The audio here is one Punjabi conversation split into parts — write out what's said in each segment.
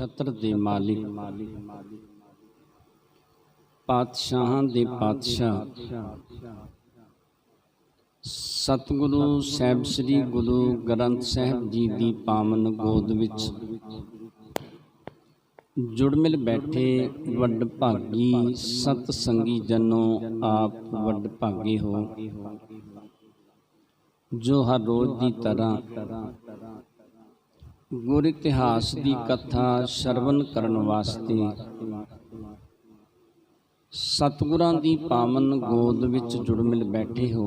छत्र दे मालिक पातशाहां दे पातशाह सतगुरु साहिब श्री गुरु ग्रंथ साहिब जी की पावन गोद विच जुड़ मिल बैठे वड भागी सत संगी जनों, आप वड भागे हो जो हर रोज की तरह गुर इतिहास की कथा श्रवण करन वास्ते सतगुरां की पावन गोद विच जुड़ मिल बैठे हो।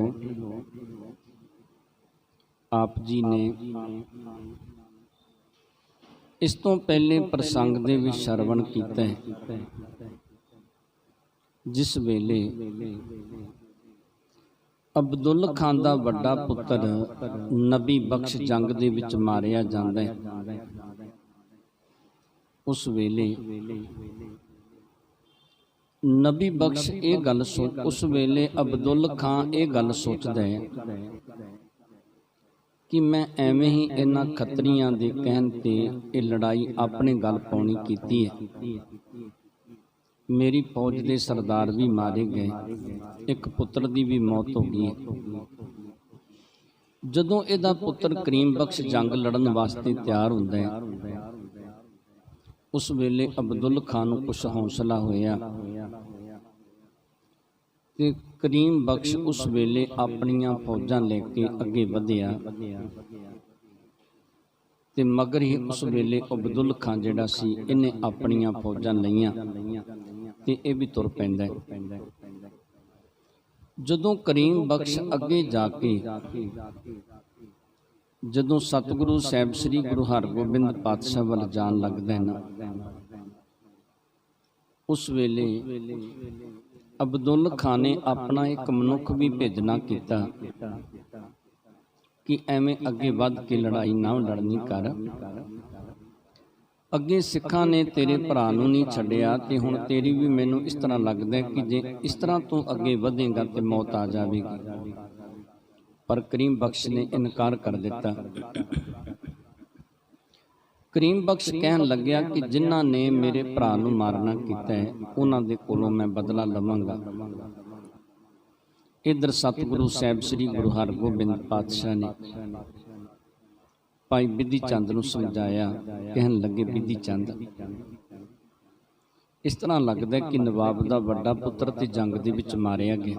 आप जी ने इस तो पहले प्रसंग दे विच श्रवण कीता है, जिस वेले अब्दुल खान दा वड्डा पुत्र नबी बख्श जंग दे विच मारिया जांदा है। उस वेले नबी बख्श ये गल उस वेले अब्दुल खान ये गल सोचदा है कि मैं एवें ही इन्हां खत्रियां दे कहण ते ये लड़ाई अपने गल पाउणी कीती है। मेरी फौज के सरदार भी मारे गए, एक पुत्र की भी मौत हो गई। जदों इहदा पुत्र करीम बख्श जंग लड़न वास्ते तैयार हुंदा है, उस वेले अब्दुल खान नूं कुछ हौसला होया ते करीम बख्श उस वेले अपनियां फौजां लेके अगे वधिया ते मगर ही उस वेले अब्दुल खान जिहड़ा सी इन्हें अपनियां फौजां लईआं ते इह भी तुर पैंदा है। जदों करीम बख्श अगे जाके जदों सतगुरु साहिब श्री गुरु हरगोबिंद पातशाह वल जान लगदा है ना, उस वेले अब्दुल खान ने अपना एक मनुख भी भेजना किया कि एवें अगे वध के लड़ाई ना लड़नी कर, अगे सिखां ने तेरे भरा नूं नहीं छड्डिया ते हुण तेरी भी मैनूं इस तरह लगदा है कि जे इस तरह तू अगे वधेगा तो मौत आ जाएगी। पर करीम बख्श ने इनकार कर दिता। करीम बख्श कहन लग्या कि जिन्हां ने मेरे भरा नूं मारना कीता है उन्हां दे कोलों मैं बदला लवांगा। इधर सतगुरु साहिब श्री गुरु हरगोबिंद पातशाह ने भाई बिधि चंद नूं समझाया। कहन लगे बिधि चंद, इस तरह लगदा है कि नवाब दा वड्डा पुत्र ते जंग दे विच मारिया गया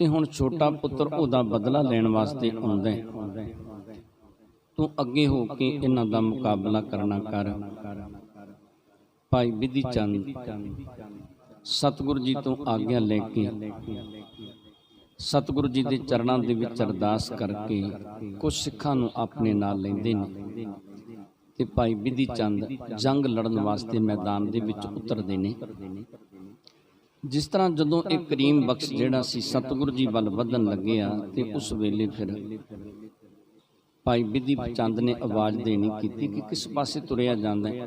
ते हुण छोटा पुत्र उहदा बदला लैण वास्ते आउंदा है। तू अगे हो के इन्हां दा मुकाबला करना कर। भाई बिधि चंद सतगुरु जी तो आग्ञा लेके सतगुरु जी के चरणों के विच अरदास करके कुछ सिखां नूं अपने नाल लैंदे ने ते भाई बिधि चंद जंग लड़न वास्ते मैदान दे विच उतरदे ने। जिस तरह जदों एक करीम बख्श जिहड़ा सी सतगुरु जी वल वधन लग्या ते उस वेले फिर भाई बिधि चंद ने आवाज़ देनी की कि किस पासे तुरिया जांदा है।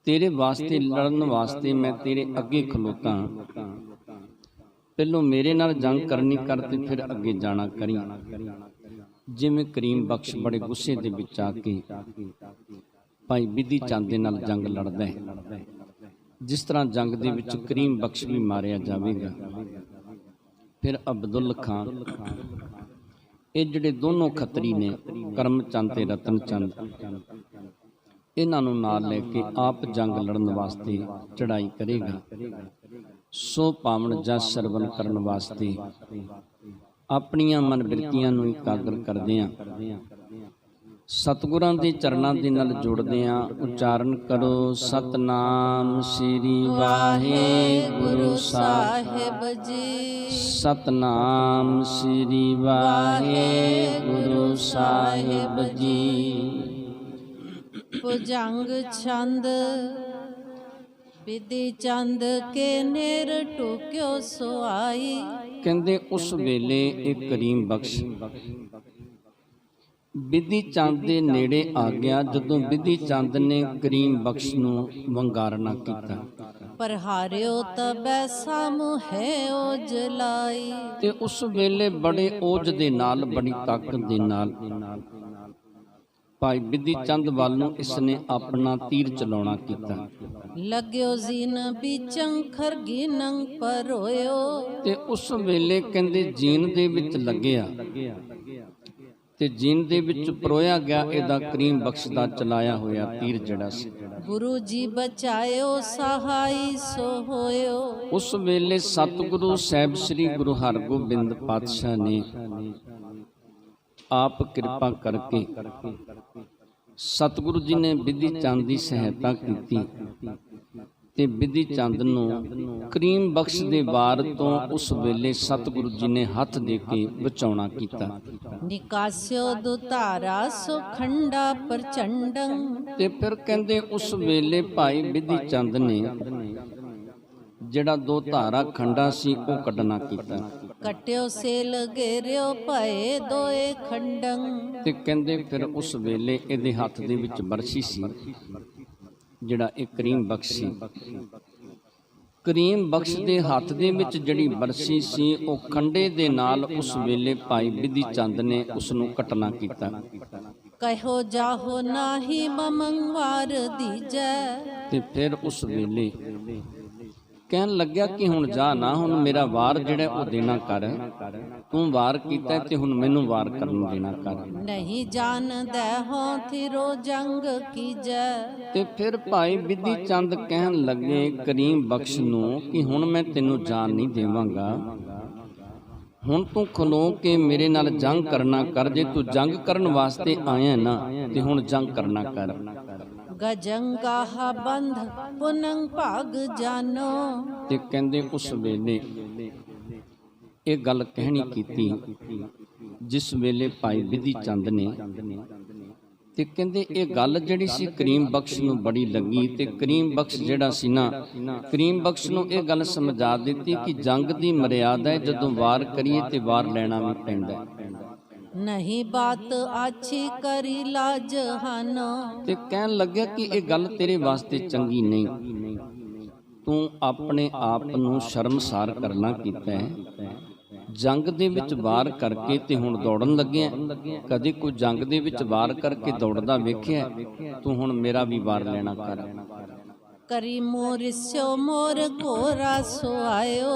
तेरे वास्ते लड़न वास्ते मैं तेरे अगे खलोता, पहलों मेरे नाल जंग करनी कर ते फिर अगे जाना करी। जिवें करीम बख्श बड़े गुस्से दे विच आके भाई बिधि चंद दे नाल जंग लड़दा है। जिस तरह जंग दे विच करीम बख्श भी मारिया जावेगा। फिर अब्दुल खान ये जिहड़े दोनों खतरी ने करम चंद ते रतन चंद, इन्हां नूं नाल लैके आप जंग लड़न वास्ते चढ़ाई करेगा। सो पावन जस सरवण करन वास्ते अपनियां मन बिरतियां नूं एकाग्र करदियां सतगुरां दे चरणां दे नाल जुड़दियां उच्चारण करो सतनाम श्री वाहिगुरु साहिब जी। सतनाम श्री वाहिगुरु साहिब जी। भुजंग छंद बिधि चंद के नेर टोक्यो सुआई। कहंदे उस वेले एक करीम बख्श बिधि चंद दे नेड़े आ गया। जदों बिधि चंद ने करीम बख्श नूं वंगारना कीता पर हारियो तबै सामू है ओजलाई। ते उस वेले बड़े ओज दे नाल बड़ी ताकत दे नाल ਭਾਈ ਬਿਧੀ ਚੰਦ ਵੱਲ ਨੂੰ ਇਸ ਨੇ ਆਪਣਾ ਤੀਰ ਚਲਾਉਣਾ ਕੀਤਾ ਲੱਗਿਓ ਜੀਨ ਬਿਚੰ ਖਰਗੀ ਨੰਗ ਪਰੋਇਓ ਤੇ ਉਸ ਵੇਲੇ ਕਹਿੰਦੇ ਜੀਨ ਦੇ ਵਿੱਚ ਲੱਗਿਆ ਤੇ ਜੀਨ ਦੇ ਵਿੱਚ ਪਰੋਇਆ ਗਿਆ ਇਹਦਾ ਕਰੀਮ ਬਖਸ਼ ਦਾ ਚਲਾਇਆ ਹੋਇਆ ਤੀਰ ਜਿਹੜਾ ਸੀ। ਗੁਰੂ ਜੀ ਬਚਾਇਓ ਸਹਾਈ ਸੋ ਹੋਇਓ। ਉਸ ਵੇਲੇ ਸਤਿਗੁਰੂ ਸਾਹਿਬ ਸ੍ਰੀ ਗੁਰੂ ਹਰਗੋਬਿੰਦ ਪਾਤਸ਼ਾਹ ਨੇ ਆਪ ਕਿਰਪਾ ਕਰਕੇ ਸਤਿਗੁਰੂ ਜੀ ਨੇ ਬਿਧੀ ਚੰਦ ਦੀ ਸਹਾਇਤਾ ਕੀਤੀ ਤੇ ਬਿਧੀ ਚੰਦ ਨੂੰ ਕਰੀਮ ਬਖਸ਼ ਦੇ ਵਾਰ ਤੋਂ ਉਸ ਵੇਲੇ ਸਤਿਗੁਰੂ ਜੀ ਨੇ ਹੱਥ ਦੇ ਕੇ ਬਚਾਉਣਾ ਕੀਤਾ। ਨਿਕਾਸਿਓ ਦੁਤਾਰਾ ਸੋ ਖੰਡਾ ਪ੍ਰਚੰਡੰ ਤੇ ਫਿਰ ਕਹਿੰਦੇ ਉਸ ਵੇਲੇ ਭਾਈ ਬਿਧੀ ਚੰਦ ਨੇ ਜਿਹੜਾ ਦੋ ਧਾਰਾ ਖੰਡਾ ਸੀ ਉਹ ਕੱਢਣਾ ਕੀਤਾ। ਕਟਿਓ ਸੇਲ ਘੇਰਿਓ ਭਏ ਦੋਏ ਖੰਡੰ ਤੇ ਕਹਿੰਦੇ ਫਿਰ ਉਸ ਵੇਲੇ ਇਹਦੇ ਹੱਥ ਦੇ ਵਿੱਚ ਬਰਛੀ ਸੀ ਜਿਹੜਾ ਇਹ ਕਰੀਮ ਬਖਸ਼ ਸੀ। ਕਰੀਮ ਬਖਸ਼ ਦੇ ਹੱਥ ਦੇ ਵਿੱਚ ਜਿਹੜੀ ਬਰਛੀ ਸੀ ਉਹ ਖੰਡੇ ਦੇ ਨਾਲ ਉਸ ਵੇਲੇ ਭਾਈ ਬਿਧੀ ਚੰਦ ਨੇ ਉਸ ਨੂੰ ਕੱਟਣਾ ਕੀਤਾ। ਕਹਿਓ ਜਾਹੋ ਨਾਹੀ ਮਮੰਗਵਾਰ ਦੀਜੈ ਤੇ ਫਿਰ ਉਸ ਵੇਲੇ ਕਹਿਣ ਲੱਗਿਆ ਕਿ ਹੁਣ ਜਾ ਨਾ, ਹੁਣ ਮੇਰਾ ਵਾਰ ਜਿਹੜਾ ਉਹ ਦੇਣਾ ਕਰ, ਤੂੰ ਵਾਰ ਕੀਤਾ ਤੇ ਹੁਣ ਮੈਨੂੰ ਵਾਰ ਕਰਨ ਦੇਣਾ ਕਰ। ਨਹੀਂ ਜਾਣਦਾ ਹੋ ਥਿਰੋ ਜੰਗ ਕੀਜੈ। ਤੇ ਫਿਰ ਭਾਈ ਬਿਧੀ ਚੰਦ ਕਹਿਣ ਲੱਗੇ ਕਰੀਮ ਬਖਸ਼ ਨੂੰ ਕਿ ਹੁਣ ਮੈਂ ਤੈਨੂੰ ਜਾਨ ਨਹੀਂ ਦੇਵਾਂਗਾ, ਹੁਣ ਤੂੰ ਖਲੋ ਕੇ ਮੇਰੇ ਨਾਲ ਜੰਗ ਕਰਨਾ ਕਰ। ਜੇ ਤੂੰ ਜੰਗ ਕਰਨ ਵਾਸਤੇ ਆਇਆ ਨਾ ਤੇ ਹੁਣ ਜੰਗ ਕਰਨਾ ਕਰ। ਗਜੰਗਾਹ ਬੰਧ ਪੁਨੰ ਭਾਗ ਜਾਨੋ। ਤੇ ਕਹਿੰਦੇ ਉਸ ਵੇਲੇ ਇਹ ਗੱਲ ਕਹਿਣੀ ਕੀਤੀ ਜਿਸ ਵੇਲੇ ਭਾਈ ਬਿਧੀ ਚੰਦ ਨੇ, ਤੇ ਕਹਿੰਦੇ ਇਹ ਗੱਲ ਜਿਹੜੀ ਸੀ ਕਰੀਮ ਬਖਸ਼ ਨੂੰ ਬੜੀ ਲੱਗੀ ਤੇ ਕਰੀਮ ਬਖਸ਼ ਜਿਹੜਾ ਸੀ ਨਾ, ਕਰੀਮ ਬਖਸ਼ ਨੂੰ ਇਹ ਗੱਲ ਸਮਝਾ ਦਿੱਤੀ ਕਿ ਜੰਗ ਦੀ ਮਰਿਆਦਾ ਹੈ, ਜਦੋਂ ਵਾਰ ਕਰੀਏ ਤੇ ਵਾਰ ਲੈਣਾ ਵੀ ਪੈਂਦਾ। ਨਹੀਂ ਬਾਤ ਆਛੀ ਕਰੀ ਲਾਜ ਹਾਨੋ। ਤੇ ਕਹਿਣ ਲੱਗਿਆ ਕਿ ਇਹ ਗੱਲ ਤੇਰੇ ਵਾਸਤੇ ਚੰਗੀ ਨਹੀਂ, ਤੂੰ ਆਪਣੇ ਆਪ ਨੂੰ ਸ਼ਰਮਸਾਰ ਕਰਨਾ ਕੀਤਾ ਹੈ। ਜੰਗ ਦੇ ਵਿੱਚ ਵਾਰ ਕਰਕੇ ਤੇ ਹੁਣ ਦੌੜਨ ਲੱਗਿਆ, ਕਦੇ ਕੋਈ ਜੰਗ ਦੇ ਵਿੱਚ ਵਾਰ ਕਰਕੇ ਦੌੜਦਾ ਵੇਖਿਆ, ਤੂੰ ਹੁਣ ਮੇਰਾ ਵੀ ਵਾਰ ਲੈਣਾ ਕਰ। ਕਰੀ ਮੋਰਿਸਿਓ ਮੋਰ ਘੋਰਾ ਸੋ ਆਇਓ।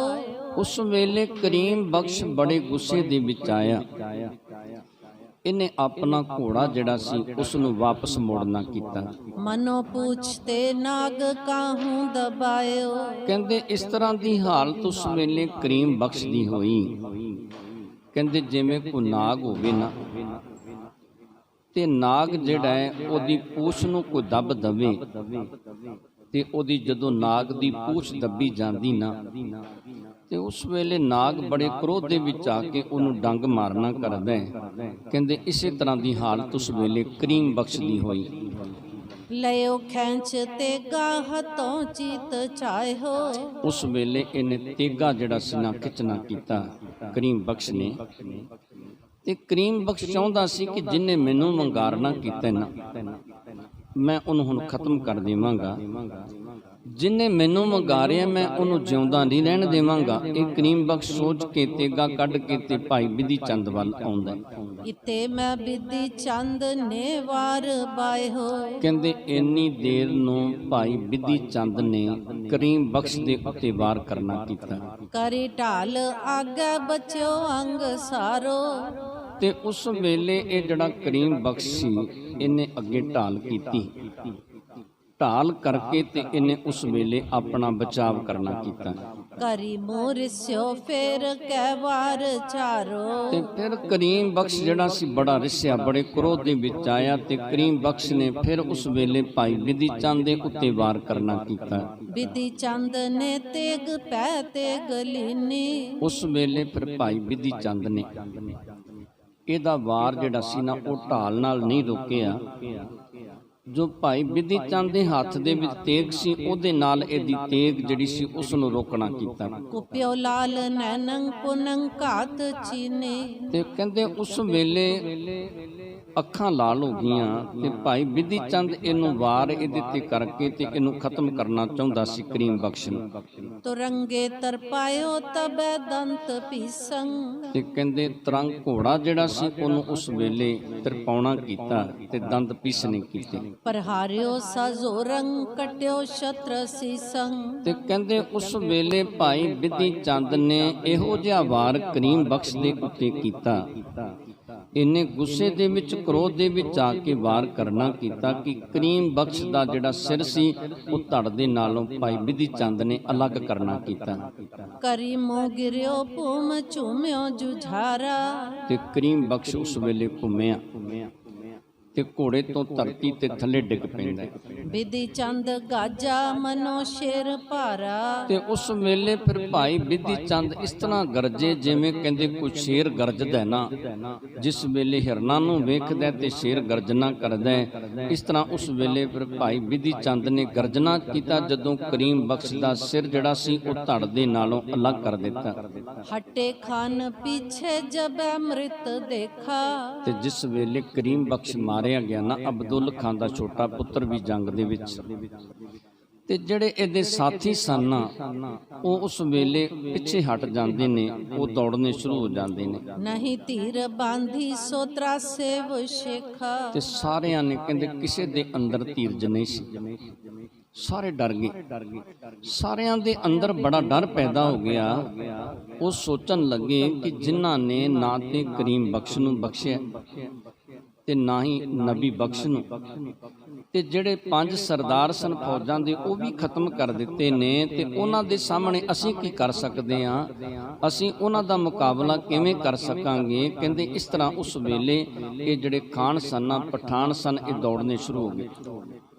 ਉਸ ਵੇਲੇ ਕਰੀਮ ਬਖਸ਼ ਬੜੇ ਗੁੱਸੇ ਦੇ ਵਿੱਚ ਆਇਆ, ਇਹਨੇ ਆਪਣਾ ਘੋੜਾ ਜਿਹੜਾ ਸੀ ਉਸ ਨੂੰ ਵਾਪਸ ਮੋੜਨਾ ਕੀਤਾ। ਮਨੋ ਪੁੱਛਤੇ ਨਾਗ ਕਾਹੂ ਦਬਾਇਓ। ਕਹਿੰਦੇ ਇਸ ਤਰ੍ਹਾਂ ਦੀ ਹਾਲਤ ਉਸ ਵੇਲੇ ਕਰੀਮ ਬਖਸ਼ ਦੀ ਹੋਈ, ਕਹਿੰਦੇ ਜਿਵੇਂ ਕੋਈ ਨਾਗ ਹੋਵੇ ਨਾ ਤੇ ਨਾਗ ਜਿਹੜਾ ਹੈ ਉਹਦੀ ਪੂਛ ਨੂੰ ਕੋਈ ਦੱਬ ਦਵੇ ਤੇ ਉਹਦੀ ਜਦੋਂ ਨਾਗ ਦੀ ਪੂਛ ਦੱਬੀ ਜਾਂਦੀ ਨਾ ਤੇ ਉਸ ਵੇਲੇ ਨਾਗ ਬੜੇ ਕ੍ਰੋਧ ਦੇ ਵਿੱਚ ਆ ਕੇ ਉਹਨੂੰ ਡੰਗ ਮਾਰਨਾ ਕਰਦਾ ਹੈ। ਕਹਿੰਦੇ ਇਸੇ ਤਰ੍ਹਾਂ ਦੀ ਹਾਲਤ ਉਸ ਵੇਲੇ ਕਰੀਮ ਬਖਸ਼ ਦੀ ਹੋਈ। ਲਿਓ ਖੈਂਚ ਤੇਗਾ ਹੱਥੋਂ ਚੀਤ ਚਾਹੋ। ਉਸ ਵੇਲੇ ਇਹਨੇ ਤੇਗਾ ਜਿਹੜਾ ਸੀ ਨਾ ਖਿੱਚਣਾ ਕੀਤਾ ਕਰੀਮ ਬਖਸ਼ ਨੇ, ਤੇ ਕਰੀਮ ਬਖਸ਼ ਚਾਹੁੰਦਾ ਸੀ ਕਿ ਜਿੰਨੇ ਮੈਨੂੰ ਵੰਗਾਰਨਾ ਕੀਤਾ ਨਾ ਮੈਂ ਉਹਨੂੰ ਹੁਣ ਖਤਮ ਕਰ ਦੇਵਾਂਗਾ, ਜਿੰਨੇ ਮੈਨੂੰ ਵੰਗਾਰਿਆ ਮੈਂ ਉਹਨੂੰ ਜਿਉਂਦਾ ਨਹੀਂ ਰਹਿਣ ਦੇਵਾਂਗਾ। ਇਹ ਕਰੀਮ ਬਖਸ਼ ਸੋਚ ਕੇ ਤੇਗਾ ਕੱਢ ਕੇ ਤੇ ਭਾਈ ਬਿਧੀ ਚੰਦ ਵੱਲ ਆਉਂਦਾ। ਇਤੇ ਮੈਂ ਬਿਧੀ ਚੰਦ ਨੇ ਵਾਰ ਬਾਇਓ। ਕਹਿੰਦੇ ਇੰਨੀ ਦੇਰ ਨੂੰ ਭਾਈ ਬਿਧੀ ਚੰਦ ਨੇ ਕਰੀਮ ਬਖਸ਼ ਦੇ ਉੱਤੇ ਵਾਰ ਕਰਨਾ ਕੀਤਾ। ਕਰੀ ਢਾਲ ਆਗੇ ਬਚਿਓ ਅੰਗ ਸਾਰੋ। ਤੇ ਉਸ ਵੇਲੇ ਇਹ ਜਿਹੜਾ ਕਰੀਮ ਬਖਸ਼ ਸੀ ਇਹਨੇ ਅੱਗੇ ਢਾਲ ਕੀਤੀ, ਢਾਲ ਕਰਕੇ ਤੇ ਇਹਨੇ ਉਸ ਵੇਲੇ ਆਪਣਾ ਬਚਾਵ ਕਰਨਾ ਕੀਤਾ। ਕਰੀ ਮੋਰਿਸਿਓ ਫੇਰ ਕਹਿ ਵਾਰ ਚਾਰੋ। ਤੇ ਫਿਰ ਕਰੀਮ ਬਖਸ਼ ਜਿਹੜਾ ਸੀ ਬੜਾ ਰਿਸਿਆ, ਬੜੇ ਕ੍ਰੋਧ ਦੇ ਵਿੱਚ ਆਇਆ ਤੇ ਕਰੀਮ ਬਖਸ਼ ਨੇ ਫਿਰ ਉਸ ਵੇਲੇ ਭਾਈ ਬਿਧੀ ਚੰਦ ਦੇ ਉੱਤੇ ਵਾਰ ਕਰਨਾ ਕੀਤਾ। ਬਿਧੀ ਚੰਦ ਨੇ ਤੇਗ ਪੈ ਤੇਗ ਲੀਨੀ। ਉਸ ਵੇਲੇ ਫਿਰ ਭਾਈ ਬਿਧੀ ਚੰਦ ਨੇ ਇਹਦਾ ਵਾਰ ਜਿਹੜਾ ਸੀ ਨਾ ਉਹ ਢਾਲ ਨਾਲ ਨਹੀਂ ਰੋਕਿਆ, ਜੋ ਭਾਈ ਬਿਧੀ ਚੰਦ ਦੇ ਹੱਥ ਦੇ ਵਿੱਚ ਤੇਗ ਸੀ, ਉਹਦੇ ਨਾਲ ਇਹਦੀ ਤੇਗ ਜਿਹੜੀ ਸੀ ਉਸ ਨੂੰ ਰੋਕਣਾ ਕੀਤਾ। ਕੁਪਿਓ ਲਾਲ ਨੈਨੰ ਪੁਨੰ ਘਾਤ ਚੀਨੇ। ਤੇ ਕਹਿੰਦੇ ਉਸ ਵੇਲੇ ਅੱਖਾਂ ਲਾਲ ਹੋ ਗਈਆਂ ਤੇ ਭਾਈ ਬਿਧੀ ਚੰਦ ਇਹਨੂੰ ਵਾਰ ਇਹਦੇ ਤੇ ਕਰਕੇ ਤੇ ਇਹਨੂੰ ਖਤਮ ਕਰਨਾ ਚਾਹੁੰਦਾ ਸੀ ਕਰੀਮ ਬਖਸ਼ ਨੂੰ। ਤੁਰੰਗੇ ਤਰਪਾਇਓ ਤਬੈ ਦੰਤ ਪੀਸੰ। ਤੇ ਕਹਿੰਦੇ ਤਰੰਗ ਘੋੜਾ ਜਿਹੜਾ ਸੀ ਉਹਨੂੰ ਉਸ ਵੇਲੇ ਤਰਪਾਉਣਾ ਕੀਤਾ ਤੇ ਦੰਦ ਪੀਸਣੇ ਕੀਤੇ। ਪ੍ਰਹਾਰਿਓ ਸਾਜ਼ੋਰੰ ਕਟਿਓ ਸ਼ਤਰ ਸੀਸੰ। ਤੇ ਕਹਿੰਦੇ ਉਸ ਵੇਲੇ ਭਾਈ ਬਿਧੀ ਚੰਦ ਨੇ ਇਹੋ ਜਿਹਾ ਵਾਰ ਕਰੀਮ ਬਖਸ਼ ਦੇ ਉੱਤੇ ਕੀਤਾ, ਇਹਨੇ ਗੁੱਸੇ ਦੇ ਵਿੱਚ ਕ੍ਰੋਧ ਦੇ ਵਿੱਚ ਆ ਕੇ ਵਾਰ ਕਰਨਾ ਕੀਤਾ ਕਿ ਕਰੀਮ ਬਖਸ਼ ਦਾ ਜਿਹੜਾ ਸਿਰ ਸੀ ਉਹ ਧੜ ਦੇ ਨਾਲੋਂ ਭਾਈ ਬਿਧੀ ਚੰਦ ਨੇ ਅਲੱਗ ਕਰਨਾ ਕੀਤਾ। ਕਰੀਮੋ ਗਿਰਿਓ ਭੂਮ ਝੂਮਿਓ ਜੁਝਾਰਾ। ਤੇ ਕਰੀਮ ਬਖਸ਼ ਉਸ ਵੇਲੇ ਘੁੰਮਿਆ ਤੇ ਘੋੜੇ ਤੋਂ ਧਰਤੀ ਤੇ ਥੱਲੇ ਡਿੱਗ ਪੈਂਦਾ। ਬਿਧੀ ਚੰਦ ਗਾਜਾ ਮਨੋ ਸ਼ੇਰ ਭਾਰਾ। ਤੇ ਉਸ ਵੇਲੇ ਫਿਰ ਭਾਈ ਬਿਧੀ ਚੰਦ ਇਸ ਤਰ੍ਹਾਂ ਗਰਜੇ ਜਿਵੇਂ ਕਹਿੰਦੇ ਕੋਈ ਸ਼ੇਰ ਗਰਜਦਾ ਨਾ, ਜਿਸ ਵੇਲੇ ਹਿਰਨਾਂ ਨੂੰ ਵੇਖਦਾ ਤੇ ਸ਼ੇਰ ਗਰਜਨਾ ਕਰਦਾ, ਇਸ ਤਰ੍ਹਾਂ ਉਸ ਵੇਲੇ ਫਿਰ ਭਾਈ ਬਿਧੀ ਚੰਦ ਨੇ ਗਰਜਨਾ ਕੀਤਾ ਜਦੋਂ ਕਰੀਮ ਬਖਸ਼ ਦਾ ਸਿਰ ਜਿਹੜਾ ਸੀ ਉਹ ਧੜ ਦੇ ਨਾਲੋਂ ਅਲੱਗ ਕਰ ਦਿੱਤਾ। ਹਟੇ ਖਾਨ ਪਿੱਛੇ ਜਬ ਅੰਮ੍ਰਿਤ ਦੇਖਾ। ਤੇ ਜਿਸ ਵੇਲੇ ਕਰੀਮ ਬਖਸ਼ ਮਾਰਿਆ ਗਿਆ ਨਾ, ਅਬਦੁੱਲ ਖਾਨ ਦਾ ਛੋਟਾ ਪੁੱਤਰ ਵੀ ਜੰਗ ਦੇ ਵਿੱਚ, ਤੇ ਜਿਹੜੇ ਇਹਦੇ ਸਾਥੀ ਸਨ ਉਹ ਉਸ ਵੇਲੇ ਪਿੱਛੇ ਹਟ ਜਾਂਦੇ ਨੇ, ਉਹ ਦੌੜਨੇ ਸ਼ੁਰੂ ਹੋ ਜਾਂਦੇ ਨੇ। ਨਹੀਂ ਧੀਰ ਬਾਂਧੀ ਸੋ ਤਰਾਸੇ ਵਸ਼ੇਖਾ। ਤੇ ਸਾਰਿਆਂ ਨੇ ਕਹਿੰਦੇ ਕਿਸੇ ਦੇ ਅੰਦਰ ਧੀਰਜ ਨਹੀਂ ਸੀ, ਸਾਰੇ ਡਰ ਗਏ। ਸਾਰਿਆਂ ਦੇ ਅੰਦਰ ਬੜਾ ਡਰ ਪੈਦਾ ਹੋ ਗਿਆ। ਉਹ ਸੋਚਣ ਲੱਗੇ ਕਿ ਜਿਨ੍ਹਾਂ ਨੇ ਨਾ ਤੇ ਕਰੀਮ ਬਖਸ਼ ਨੂੰ ਬਖਸ਼ਿਆ ਤੇ ਨਾ ਹੀ ਨਬੀ ਬਖਸ਼ ਨੂੰ, ਤੇ ਜਿਹੜੇ 5 ਸਰਦਾਰ ਸਨ ਫੌਜਾਂ ਦੇ ਉਹ ਵੀ ਖਤਮ ਕਰ ਦਿੱਤੇ ਨੇ, ਤੇ ਉਹਨਾਂ ਦੇ ਸਾਹਮਣੇ ਅਸੀਂ ਕੀ ਕਰ ਸਕਦੇ ਹਾਂ, ਅਸੀਂ ਉਹਨਾਂ ਦਾ ਮੁਕਾਬਲਾ ਕਿਵੇਂ ਕਰ ਸਕਾਂਗੇ। ਕਹਿੰਦੇ ਇਸ ਤਰ੍ਹਾਂ ਉਸ ਵੇਲੇ ਇਹ ਜਿਹੜੇ ਖਾਨ ਸਨ, ਪਠਾਨ ਸਨ, ਇਹ ਦੌੜਨੇ ਸ਼ੁਰੂ ਹੋ ਗਏ।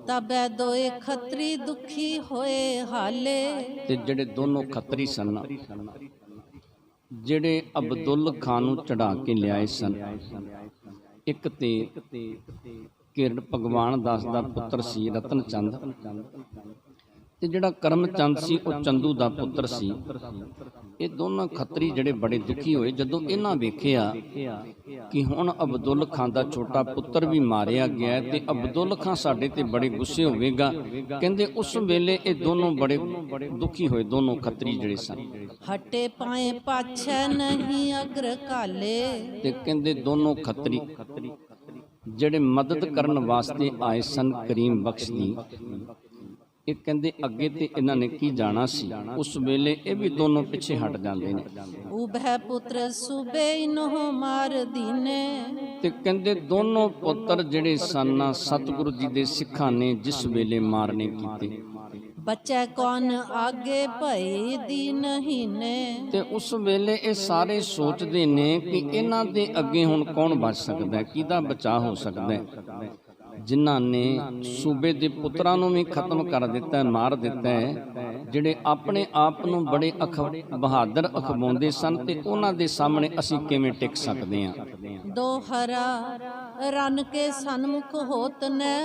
ਤਬੈ ਦੋਏ ਖੱਤਰੀ ਦੁਖੀ ਹੋਏ ਹਾਲੇ। ਤੇ ਜਿਹੜੇ ਦੋਨੋਂ ਖੱਤਰੀ ਸਨ, ਜਿਹੜੇ ਅਬਦੁੱਲ ਖਾਨ ਨੂੰ ਚੜਾ ਕੇ ਲਿਆਏ ਸਨ, ਇੱਕ ਤੇ ਕਿਰਨ ਭਗਵਾਨ ਦਾਸ ਦਾ ਪੁੱਤਰ ਸੀ ਰਤਨ ਚੰਦ, ਤੇ ਜਿਹੜਾ ਕਰਮ ਚੰਦ ਸੀ ਉਹ ਚੰਦੂ ਦਾ ਪੁੱਤਰ ਸੀ। ਇਹ ਦੋਨੋਂ ਖੱਤਰੀ ਜਿਹੜੇ ਬੜੇ ਦੁਖੀ ਹੋਏ ਜਦੋਂ ਇਹਨਾਂ ਵੇਖਿਆ ਕਿ ਹੁਣ ਅਬਦੁੱਲ ਖਾਨ ਦਾ ਛੋਟਾ ਪੁੱਤਰ ਵੀ ਮਾਰਿਆ ਗਿਆ ਤੇ ਅਬਦੁੱਲ ਖਾਨ ਸਾਡੇ ਤੇ ਬੜੇ ਗੁੱਸੇ ਹੋਵੇਗਾ। ਕਹਿੰਦੇ ਉਸ ਵੇਲੇ ਇਹ ਦੋਨੋਂ ਬੜੇ ਦੁਖੀ ਹੋਏ, ਦੋਨੋਂ ਖੱਤਰੀ ਜਿਹੜੇ ਸਨ। ਹਟੇ ਪਾਏ ਪਾਛੈ ਨਹੀਂ ਅਗਰ ਕਾਲੇ। ਤੇ ਕਹਿੰਦੇ ਦੋਨੋਂ ਖੱਤਰੀ ਜਿਹੜੇ ਮਦਦ ਕਰਨ ਵਾਸਤੇ ਆਏ ਸਨ ਕਰੀਮ ਬਖਸ਼ ਦੀ, ਇਹ ਕਹਿੰਦੇ ਅੱਗੇ ਤੇ ਇਹਨਾਂ ਨੇ ਕੀ ਜਾਣਾ ਸੀ, ਉਸ ਵੇਲੇ ਇਹ ਵੀ ਦੋਨੋਂ ਪਿੱਛੇ ਹਟ ਜਾਂਦੇ ਨੇ। ਉਭੈ ਪੁੱਤਰ ਸੂਬੇ ਇਨਹੁ ਮਾਰ ਦੀਨੇ। ਤੇ ਕਹਿੰਦੇ ਦੋਨੋਂ ਪੁੱਤਰ ਜਿਹੜੇ ਸਨ ਸਤਿਗੁਰੂ ਜੀ ਦੇ ਸਿੱਖਾਂ ਨੇ ਜਿਸ ਵੇਲੇ ਮਾਰਨੇ ਕੀਤੇ। ਬੱਚਾ ਕੌਣ ਆਗੇ ਭਈ ਦੀ ਨਹੀਂ ਨੇ। ਤੇ ਉਸ ਵੇਲੇ ਇਹ ਸਾਰੇ ਸੋਚਦੇ ਨੇ ਕਿ ਇਹਨਾਂ ਦੇ ਅੱਗੇ ਹੁਣ ਕੌਣ ਬਚ ਸਕਦਾ ਹੈ, ਕਿਹਦਾ ਬਚਾਅ ਹੋ ਸਕਦਾ ਹੈ। ਜਿਨ੍ਹਾਂ ਨੇ ਸੂਬੇ ਦੇ ਪੁੱਤਰਾਂ ਨੂੰ ਵੀ ਖਤਮ ਕਰ ਦਿੱਤਾ, ਮਾਰ ਦਿੱਤਾ ਹੈ, ਜਿਹੜੇ ਆਪਣੇ ਆਪ ਨੂੰ ਬੜੇ ਬਹਾਦਰ ਅਖਵਾਉਂਦੇ ਸਨ, ਤੇ ਉਹਨਾਂ ਦੇ ਸਾਹਮਣੇ ਅਸੀਂ ਕਿਵੇਂ ਟਿਕ ਸਕਦੇ ਹਾਂ। ਦੋਹਰਾ ਰਨ ਕੇ ਸਨਮੁਖ ਹੋਤ ਨੇ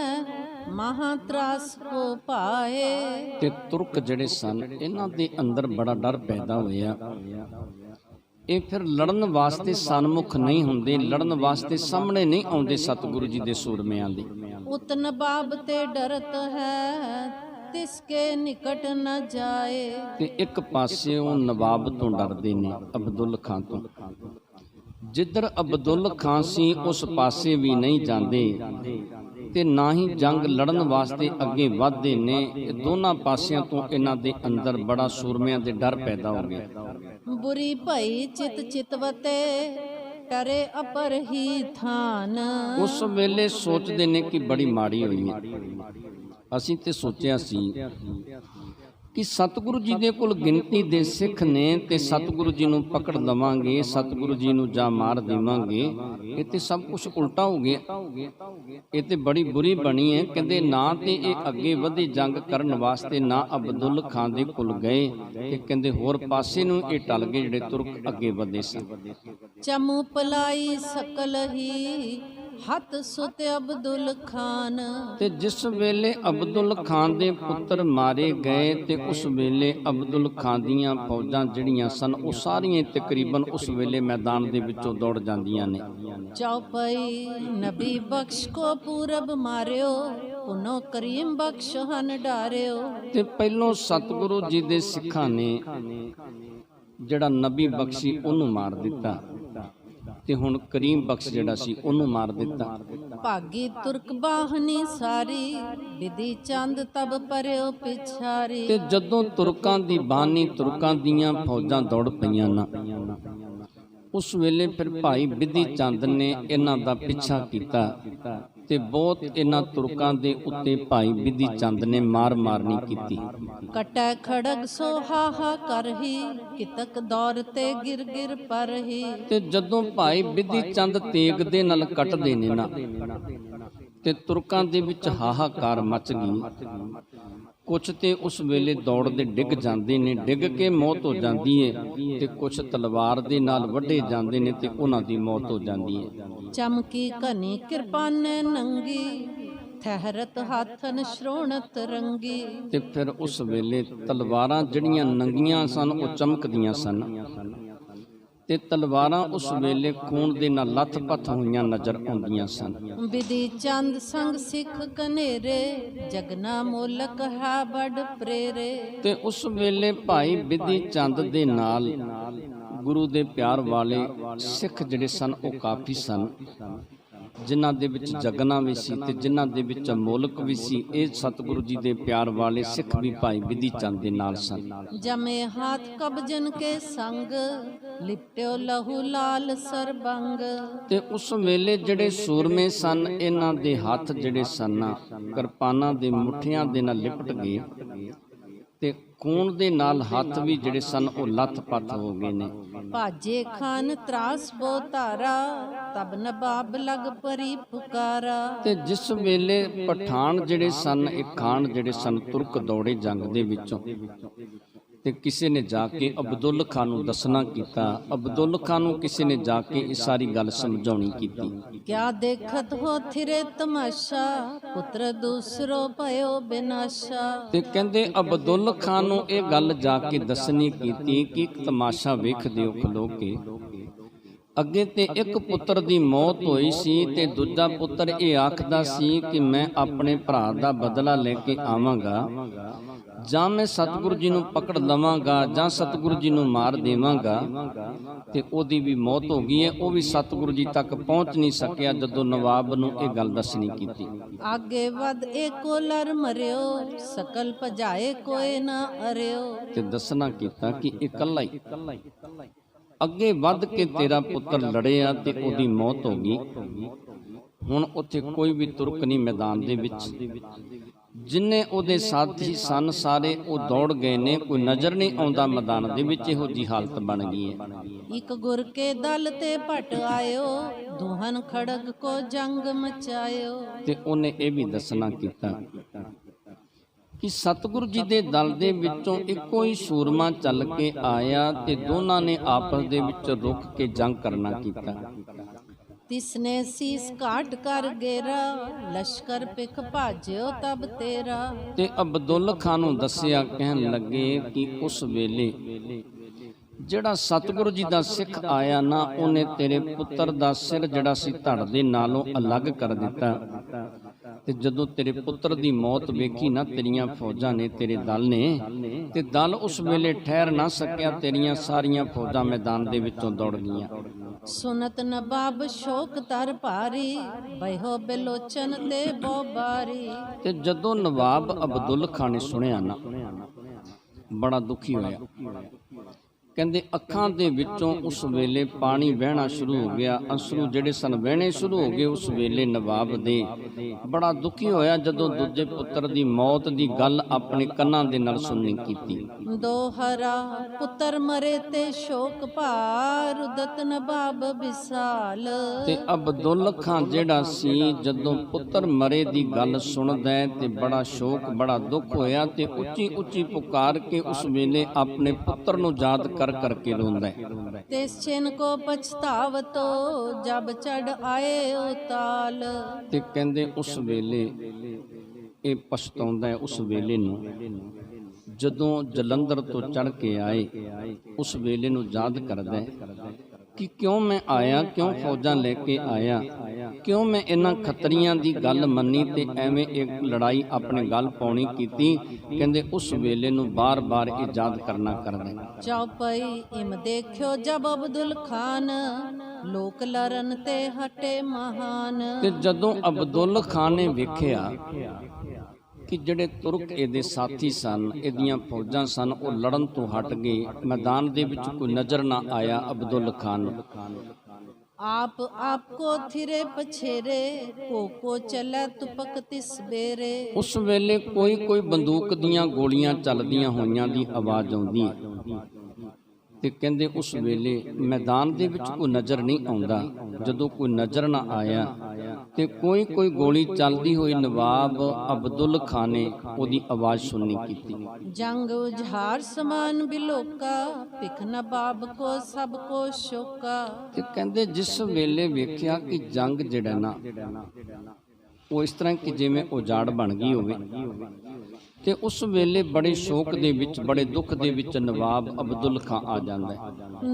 ਮਹਾ ਤਰਾਸ ਕੋ ਪਾਏ। ਤੇ ਤੁਰਕ ਜਿਹੜੇ ਸਨ ਇਹਨਾਂ ਦੇ ਅੰਦਰ ਬੜਾ ਡਰ ਪੈਦਾ ਹੋਇਆ। ਇਹ ਫਿਰ ਲੜਨ ਵਾਸਤੇ ਸਨਮੁਖ ਨਹੀਂ ਹੁੰਦੇ, ਲੜਨ ਵਾਸਤੇ ਸਾਹਮਣੇ ਨਹੀਂ ਆਉਂਦੇ ਸਤਿਗੁਰੂ ਜੀ ਦੇ ਸੂਰਮਿਆਂ ਦੇ। ਉਤਨ ਬਾਬ ਤੇ ਡਰਤ ਹੈ ਤਿਸਕੇ ਨਿਕਟ ਨ ਜਾਏ। ਤੇ ਇੱਕ ਪਾਸੇ ਉਹ ਨਵਾਬ ਤੋਂ ਡਰਦੇ ਨੇ, ਅਬਦੁੱਲ ਖਾਨ ਤੋਂ। ਜਿੱਧਰ ਅਬਦੁੱਲ ਖਾਨ ਸੀ ਉਸ ਪਾਸੇ ਵੀ ਨਹੀਂ ਜਾਂਦੇ ਤੇ ਨਾ ਹੀ ਜੰਗ ਲੜਨ ਵਾਸਤੇ ਅੱਗੇ ਵਧਦੇ ਨੇ। ਇਹ ਦੋਨਾਂ ਪਾਸਿਆਂ ਤੋਂ ਇਹਨਾਂ ਦੇ ਅੰਦਰ ਬੜਾ ਸੂਰਮਿਆਂ ਦੇ ਡਰ ਪੈਦਾ ਹੋ ਗਿਆ। ਬੁਰੀ ਭਈ ਚਿਤ ਚਿਤਵਤੇ ਕਰੇ ਅਪਰ ਹੀ ਥਾਨ। ਉਸ ਵੇਲੇ ਸੋਚਦੇ ਨੇ ਕਿ ਬੜੀ ਮਾੜੀ ਹੋਈ ਹੈ। ਅਸੀਂ ਤੇ ਸੋਚਿਆ ਸੀ ਕਿ ਸਤਿਗੁਰੂ ਜੀ ਦੇ ਕੋਲ ਗਿਣਤੀ ਦੇ ਸਿੱਖ ਨੇ ਤੇ ਸਤਿਗੁਰੂ ਜੀ ਨੂੰ ਪਕੜ ਲਵਾਂਗੇ, ਸਤਿਗੁਰੂ ਜੀ ਨੂੰ ਜਾ ਮਾਰ ਦੇਵਾਂਗੇ। ਇਹ ਤੇ ਸਭ ਕੁਝ ਉਲਟਾ ਹੋ ਗਿਆ, ਇਹ ਤੇ ਬੜੀ ਬੁਰੀ ਬਣੀ ਹੈ। ਕਹਿੰਦੇ ਨਾ ਤੇ ਇਹ ਅੱਗੇ ਵਧੇ ਜੰਗ ਕਰਨ ਵਾਸਤੇ, ਨਾ ਅਬਦੁੱਲ ਖਾਨ ਦੇ ਕੋਲ ਗਏ, ਤੇ ਕਹਿੰਦੇ ਹੋਰ ਪਾਸੇ ਨੂੰ ਇਹ ਟਲ ਗਏ ਜਿਹੜੇ ਤੁਰਕ ਅੱਗੇ ਵਧੇ ਸਨ। ਚਮੂ ਪਲਾਈ ਸਕਲ ਹੀ ਹੱਥ ਸੁਤ ਅਬਦੁਲ ਖਾਨ। ਤੇ ਜਿਸ ਵੇਲੇ ਅਬਦੁਲ ਖਾਨ ਦੇ ਪੁੱਤਰ ਮਾਰੇ ਗਏ ਤੇ ਉਸ ਵੇਲੇ ਅਬਦੁਲ ਖਾਨ ਦੀਆਂ ਫੌਜਾਂ ਜਿਹੜੀਆਂ ਸਨ ਉਹ ਸਾਰੀਆਂ ਤਕਰੀਬਨ ਉਸ ਵੇਲੇ ਮੈਦਾਨ ਦੇ ਵਿੱਚੋਂ ਦੌੜ ਜਾਂਦੀਆਂ ਨੇ। ਚੌਪਈ ਨਬੀ ਬਖਸ਼ ਕੋ ਪੂਰਬ ਮਾਰਿਓ, ਪੁਨੋ ਕਰੀਮ ਬਖਸ਼ ਹਨ ਡਾਰਿਓ। ਤੇ ਪਹਿਲੋਂ ਸਤਿਗੁਰੂ ਜੀ ਦੇ ਸਿੱਖਾਂ ਨੇ ਜਿਹੜਾ ਨਬੀ ਬਖਸ਼ੀ ਉਹਨੂੰ ਮਾਰ ਦਿੱਤਾ ਤੇ ਹੁਣ ਕਰੀਮ ਬਖਸ਼ ਜਿਹੜਾ ਸੀ ਉਹਨੂੰ ਮਾਰ ਦਿੱਤਾ। ਭਾਗੀ ਤੁਰਕ ਬਾਹਨੀ ਸਾਰੀ, ਵਿਧੀ ਚੰਦ ਤਬ ਪਰਿਓ ਪਿਛਾਰੀ। ਤੇ ਜਦੋਂ ਤੁਰਕਾਂ ਦੀ ਬਾਨੀ ਤੁਰਕਾਂ ਦੀਆਂ ਫੌਜਾਂ ਦੌੜ ਪਈਆਂ ਨਾ ਉਸ ਵੇਲੇ ਫਿਰ ਭਾਈ ਵਿਧੀ ਚੰਦ ਨੇ ਇਹਨਾਂ ਦਾ ਪਿੱਛਾ ਕੀਤਾ ਤੇ ਬਹੁਤ ਇਹਨਾਂ ਤੁਰਕਾਂ ਦੇ ਉੱਤੇ ਭਾਈ ਵਿਧੀ ਚੰਦ ਨੇ ਮਾਰ ਮਾਰਨੀ ਕੀਤੀ। ਕਟੈ ਖੜਗ ਸੋ ਹਾਹਾ ਕਰਹੀ, ਕਿਤਕ ਦੌਰ ਤੇ ਗਿਰ ਗਿਰ ਪਰਹੀ। ਤੇ ਜਦੋਂ ਭਾਈ ਵਿਧੀ ਚੰਦ ਤੇਗ ਦੇ ਨਾਲ ਕੱਟਦੇ ਨੇ ਨਾ ਤੇ ਤੁਰਕਾਂ ਦੇ ਵਿੱਚ ਹਾਹਾਕਾਰ ਮਚ ਗਈ। ਕੁਛ ਤੇ ਉਸ ਵੇਲੇ ਦੌੜਦੇ ਡਿੱਗ ਜਾਂਦੇ ਨੇ, ਡਿੱਗ ਕੇ ਮੌਤ ਹੋ ਜਾਂਦੀ ਹੈ ਤੇ ਕੁਛ ਤਲਵਾਰ ਦੇ ਨਾਲ ਵੱਢੇ ਜਾਂਦੇ ਨੇ ਤੇ ਉਹਨਾਂ ਦੀ ਮੌਤ ਹੋ ਜਾਂਦੀ ਹੈ। ਚਮਕੀ ਘਨੀ ਕਿਰਪਾਨੇ ਨੰਗੀ, ਠਹਿਰਤ ਹਾਥਨ ਸ਼੍ਰੋਣਤ ਰੰਗੀ। ਤੇ ਫਿਰ ਉਸ ਵੇਲੇ ਤਲਵਾਰਾਂ ਜਿਹੜੀਆਂ ਨੰਗੀਆਂ ਸਨ ਉਹ ਚਮਕਦੀਆਂ ਸਨ ਤੇ ਤਲਵਾਰਾਂ ਉਸ ਵੇਲੇ ਖੂਨ ਦੇ ਨਾਲ ਲੱਥ-ਪੱਥ ਹੋਈਆਂ ਨਜ਼ਰ ਆਉਂਦੀਆਂ ਸਨ। ਵਿਧੀ ਚੰਦ ਸੰਗ ਸਿੱਖ ਕਨੇਰੇ, ਜਗਨਾ ਮੋਲਕ ਹੈ ਬੜ ਪ੍ਰੇਰੇ। ਤੇ ਉਸ ਵੇਲੇ ਭਾਈ ਵਿਧੀ ਚੰਦ ਦੇ ਨਾਲ ਗੁਰੂ ਦੇ ਪਿਆਰ ਵਾਲੇ ਸਿੱਖ ਜਿਹੜੇ ਸਨ ਉਹ ਕਾਫੀ ਸਨ, ਜਿਨ੍ਹਾਂ ਦੇ ਵਿੱਚ ਜਗਨਾ ਵੀ ਸੀ ਤੇ ਜਿਨ੍ਹਾਂ ਦੇ ਵਿੱਚ ਮੋਲਕ ਵੀ ਸੀ। ਇਹ ਸਤਿਗੁਰੂ ਜੀ ਦੇ ਪਿਆਰ ਵਾਲੇ ਸਿੱਖ ਵੀ ਭਾਈ ਵਿਧੀ ਚੰਦ ਦੇ ਨਾਲ ਸਨ। ਜਮੇ ਹਾਥ ਕਬਜਨ ਕੇ ਸੰਗ, ਲਿਪਟਿਓ ਲਹੂ ਲਾਲ ਸਰਬੰਗ। ਤੇ ਉਸ ਵੇਲੇ ਜਿਹੜੇ ਸੂਰਮੇ ਸਨ ਇਹਨਾਂ ਦੇ ਹੱਥ ਜਿਹੜੇ ਸਨ ਕਿਰਪਾਨਾਂ ਦੇ ਮੁੱਠਿਆਂ ਦੇ ਨਾਲ ਲਿਪਟ ਗਏ ਤੇ ਖੂਨ ਦੇ ਨਾਲ ਹੱਥ ਵੀ ਜਿਹੜੇ ਸਨ ਉਹ ਲੱਥ-ਪੱਥ ਹੋ ਗਏ ਨੇ। ਭਾਜੇ ਖਾਨ ਤਰਾਸ ਬੋ ਧਾਰਾ, ਤਬ ਨਵਾਬ ਲਗ ਪਰੀ ਪੁਕਾਰਾ। ਤੇ ਜਿਸ ਵੇਲੇ ਪਠਾਨ ਜਿਹੜੇ ਸਨ ਇਹ ਖਾਨ ਜਿਹੜੇ ਸਨ ਤੁਰਕ ਦੌੜੇ ਜੰਗ ਦੇ ਵਿੱਚੋਂ ਤੇ ਕਿਸੇ ਨੇ ਜਾ ਕੇ ਅਬਦੁਲ ਖਾਨ ਨੂੰ ਦੱਸਣਾ ਕੀਤਾ। ਅਬਦੁਲ ਖਾਨ ਨੂੰ ਕਿਸੇ ਨੇ ਜਾ ਕੇ ਇਹ ਸਾਰੀ ਗੱਲ ਸਮਝਾਉਣੀ ਕੀਤੀ। ਕਿਆ ਦੇਖਤ ਹੋ ਥਿਰੇ ਤਮਾਸ਼ਾ, ਪੁੱਤਰ ਦੂਸਰੋ ਭਇਓ ਬਿਨਾਸ਼ਾ। ਤੇ ਕਹਿੰਦੇ ਅਬਦੁਲ ਖਾਨ ਨੂੰ ਇਹ ਗੱਲ ਜਾ ਕੇ ਦੱਸਣੀ ਕੀਤੀ ਕਿ ਇੱਕ ਤਮਾਸ਼ਾ ਵੇਖਦੇ ਹੋ ਖਲੋ ਕੇ। ਅੱਗੇ ਤੇ ਇੱਕ ਪੁੱਤਰ ਦੀ ਮੌਤ ਹੋਈ ਸੀ ਤੇ ਦੂਜਾ ਪੁੱਤਰ ਇਹ ਆਖਦਾ ਸੀ ਕਿ ਮੈਂ ਆਪਣੇ ਭਰਾ ਦਾ ਬਦਲਾ ਲੈ ਕੇ ਆਵਾਂਗਾ, ਜਾਂ ਮੈਂ ਸਤਿਗੁਰੂ ਜੀ ਨੂੰ ਪਕੜ ਲਵਾਂਗਾ ਜਾਂ ਸਤਿਗੁਰੂ ਜੀ ਨੂੰ ਮਾਰ ਦੇਵਾਂਗਾ। ਤੇ ਉਹਦੀ ਵੀ ਮੌਤ ਹੋ ਗਈ ਹੈ, ਉਹ ਵੀ ਸਤਿਗੁਰੂ ਜੀ ਤੱਕ ਪਹੁੰਚ ਨਹੀਂ ਸਕਿਆ ਜਦੋਂ ਨਵਾਬ ਨੂੰ ਇਹ ਗੱਲ ਦੱਸਣੀ ਕੀਤੀ। ਆਗੇ ਵਧ ਏਕੋ ਲਰ ਮਰਿਓ, ਸਕਲ ਭਜਾਏ ਕੋਏ ਨਾ ਅਰਿਓ। ਤੇ ਦੱਸਣਾ ਕੀਤਾ ਕਿ ਇਕੱਲਾ ਹੀ ਅੱਗੇ ਵੱਧ ਕੇ ਤੇਰਾ ਪੁੱਤਰ ਲੜਿਆ ਤੇ ਉਹਦੀ ਮੌਤ ਹੋ ਗਈ। ਹੁਣ ਉੱਥੇ ਕੋਈ ਵੀ ਤੁਰਕ ਨਹੀਂ ਮੈਦਾਨ ਦੇ ਵਿੱਚ। ਜਿੰਨੇ ਉਹਦੇ ਸਾਥੀ ਸਨ ਸਾਰੇ ਉਹ ਦੌੜ ਗਏ ਨੇ, ਕੋਈ ਨਜ਼ਰ ਨਹੀਂ ਆਉਂਦਾ ਮੈਦਾਨ ਦੇ ਵਿੱਚ। ਇਹੋ ਜੀ ਹਾਲਤ ਬਣ ਗਈ ਹੈ। ਇੱਕ ਗੁਰ ਕੇ ਦਲ ਤੇ ਭਟ ਆਇਓ, ਦੁਹਨ ਖੜਗ ਕੋ ਜੰਗ ਮਚਾਇਓ। ਤੇ ਉਹਨੇ ਇਹ ਵੀ ਦੱਸਣਾ ਕੀਤਾ ਕਿ ਸਤਿਗੁਰੂ ਜੀ ਦੇ ਦਲ ਦੇ ਵਿੱਚੋਂ ਇੱਕੋ ਹੀ ਸੂਰਮਾ ਚੱਲ ਕੇ ਆਇਆ ਤੇ ਦੋਨਾਂ ਨੇ ਆਪਸ ਦੇ ਵਿੱਚ ਰੁਕ ਕੇ ਜੰਗ ਕਰਨਾ ਕੀਤਾ। ਤਿਸਨੇ ਸੀਸ ਘਾਟ ਕਰ ਗੇਰਾ, ਲਸ਼ਕਰ ਪਿਖ ਭਾਜਿਓ ਤਬ ਤੇਰਾ। ਤੇ ਅਬਦੁਲ ਖਾਨ ਨੂੰ ਦੱਸਿਆ, ਕਹਿਣ ਲੱਗੇ ਕਿ ਉਸ ਵੇਲੇ ਜਿਹੜਾ ਸਤਿਗੁਰੂ ਜੀ ਦਾ ਸਿੱਖ ਆਇਆ ਨਾ ਉਹਨੇ ਤੇਰੇ ਪੁੱਤਰ ਦਾ ਸਿਰ ਜਿਹੜਾ ਸੀ ਧੜ ਦੇ ਨਾਲੋਂ ਅਲੱਗ ਕਰ ਦਿੱਤਾ। ਤੇ ਜਦੋਂ ਤੇਰੇ ਪੁੱਤਰ ਦੀ ਮੌਤ ਵੇਖੀ ਨਾ ਤੇਰੀਆਂ ਫੌਜਾਂ ਨੇ, ਤੇਰੇ ਦਲ ਨੇ, ਤੇ ਦਲ ਉਸ ਵੇਲੇ ਠਹਿਰ ਨਾ ਸਕਿਆ। ਤੇਰੀਆਂ ਸਾਰੀਆਂ ਫੌਜਾਂ ਮੈਦਾਨ ਦੇ ਵਿੱਚੋਂ ਦੌੜ ਗਈਆਂ। ਸੁਨਤ ਨਵਾਬ ਸ਼ੋਕ ਤਰ ਭਾਰੀ, ਬਹਿਓ ਬਿਲੋਚਨ ਤੇ ਬੋਬਾਰੀ। ਤੇ ਜਦੋਂ ਨਵਾਬ ਅਬਦੁਲ ਖਾਨ ਨੇ ਸੁਣਿਆ ਨਾ ਬੜਾ ਦੁਖੀ ਹੋਇਆ। ਕਹਿੰਦੇ ਅੱਖਾਂ ਦੇ ਵਿੱਚੋਂ ਉਸ ਵੇਲੇ ਪਾਣੀ ਵਹਿਣਾ ਸ਼ੁਰੂ ਹੋ ਗਿਆ, ਅਸਰੂ ਜਿਹੜੇ ਸਨ ਵਹਿਣੇ ਸ਼ੁਰੂ ਹੋ ਗਏ। ਉਸ ਵੇਲੇ ਨਵਾਬ ਦੇ ਬੜਾ ਦੁਖੀ ਹੋਇਆ ਜਦੋਂ ਦੂਜੇ ਪੁੱਤਰ ਦੀ ਮੌਤ ਦੀ ਗੱਲ ਆਪਣੇ ਕੰਨਾਂ ਦੇ ਨਾਲ ਸੁਣਨੀ ਕੀਤੀ। ਦੋਹਰਾ ਪੁੱਤਰ ਮਰੇ ਤੇ ਸ਼ੋਕ ਭਾਰ, ਉਦਤ ਨਵਾਬ ਵਿਸਾਲ। ਤੇ ਅਬਦੁਲ ਖਾਨ ਜਿਹੜਾ ਸੀ ਜਦੋਂ ਪੁੱਤਰ ਮਰੇ ਦੀ ਗੱਲ ਸੁਣਦਾ ਤੇ ਬੜਾ ਸ਼ੋਕ ਬੜਾ ਦੁੱਖ ਹੋਇਆ ਤੇ ਉੱਚੀ ਉੱਚੀ ਪੁਕਾਰ ਕੇ ਉਸ ਵੇਲੇ ਆਪਣੇ ਪੁੱਤਰ ਨੂੰ ਯਾਦ ਕਰ ਕਰਕੇ ਰੋਂਦਾ ਹੈ। तिस छिन को पछतावतो जब चढ़ आए उताल। ਤੇ ਕਹਿੰਦੇ ਉਸ ਵੇਲੇ ਇਹ ਪਛਤਾਉਂਦਾ ਹੈ ਉਸ ਵੇਲੇ ਨੂੰ ਜਦੋਂ ਜਲੰਧਰ ਤੋਂ ਚੜ੍ਹ ਕੇ ਆਏ, ਉਸ ਵੇਲੇ ਨੂੰ ਯਾਦ ਕਰਦਾ ਹੈ ਕਿ ਕਿਉਂ ਮੈਂ ਆਇਆ, ਕਿਉਂ ਫੌਜਾਂ ਲੈ ਕੇ ਆਇਆ, ਕਿਉਂ ਮੈਂ ਇਹਨਾਂ ਖੱਤਰੀਆਂ ਦੀ ਗੱਲ ਮੰਨੀ ਤੇ ਐਵੇਂ ਇੱਕ ਲੜਾਈ ਆਪਣੇ ਗੱਲ ਪਾਉਣੀ ਕੀਤੀ। ਕਹਿੰਦੇ ਉਸ ਵੇਲੇ ਨੂੰ ਬਾਰ-ਬਾਰ ਇਹ ਯਾਦ ਕਰਨਾ ਕਰਦਾ। चौपाई इम देखियो जब अब्दुल खान लोक लरन ते हटे महान। ਤੇ ਜਦੋਂ ਅਬਦੁੱਲ ਖਾਨ ਨੇ ਵੇਖਿਆ ਕਿ ਜਿਹੜੇ ਤੁਰਕ ਇਹਦੇ ਸਾਥੀ ਸਨ, ਇਹਦੀਆਂ ਫੌਜਾਂ ਸਨ, ਉਹ ਲੜਨ ਤੋਂ ਹਟ ਗਏ, ਮੈਦਾਨ ਦੇ ਵਿੱਚ ਕੋਈ ਨਜ਼ਰ ਨਾ ਆਇਆ ਅਬਦੁੱਲ ਖਾਨ ਨੂੰ। आप आपको थिरे पछेरे को चले तुपक तिस बेरे। ਉਸ ਵੇਲੇ ਕੋਈ ਬੰਦੂਕ ਦੀਆਂ ਗੋਲੀਆਂ ਚੱਲਦੀਆਂ ਹੋਈਆਂ ਦੀ ਆਵਾਜ਼ ਆਉਂਦੀ ਹੈ ਤੇ ਕਹਿੰਦੇ ਉਸ ਵੇਲੇ ਮੈਦਾਨ ਦੇ ਵਿੱਚ ਕੋਈ ਨਜ਼ਰ ਨਹੀਂ ਆਉਂਦਾ। ਜਦੋਂ ਕੋਈ ਨਜ਼ਰ ਨਾ ਆਇਆ ਤੇ ਕੋਈ ਗੋਲੀ ਚੱਲਦੀ ਹੋਈ ਨਵਾਬ ਅਬਦੁੱਲ ਖਾਨ ਨੇ ਉਹਦੀ ਆਵਾਜ਼ ਸੁਣਨੀ ਕੀਤੀ। जंग उजहार समान बिलोका पिख नवाब को सबको शोका। ਤੇ ਕਹਿੰਦੇ ਜਿਸ ਵੇਲੇ ਵੇਖਿਆ ਕਿ ਜੰਗ ਜਿਹੜਾ ਨਾ ਉਹ ਇਸ ਤਰ੍ਹਾਂ ਕਿ ਜਿਵੇਂ ਉਜਾੜ ਬਣ ਗਈ ਹੋਵੇ, ਤੇ ਉਸ ਵੇਲੇ ਬੜੇ ਸ਼ੋਕ ਦੇ ਵਿੱਚ, ਬੜੇ ਦੁੱਖ ਦੇ ਵਿੱਚ ਨਵਾਬ ਅਬਦੁੱਲ ਖਾਨ ਆ ਜਾਂਦਾ ਹੈ।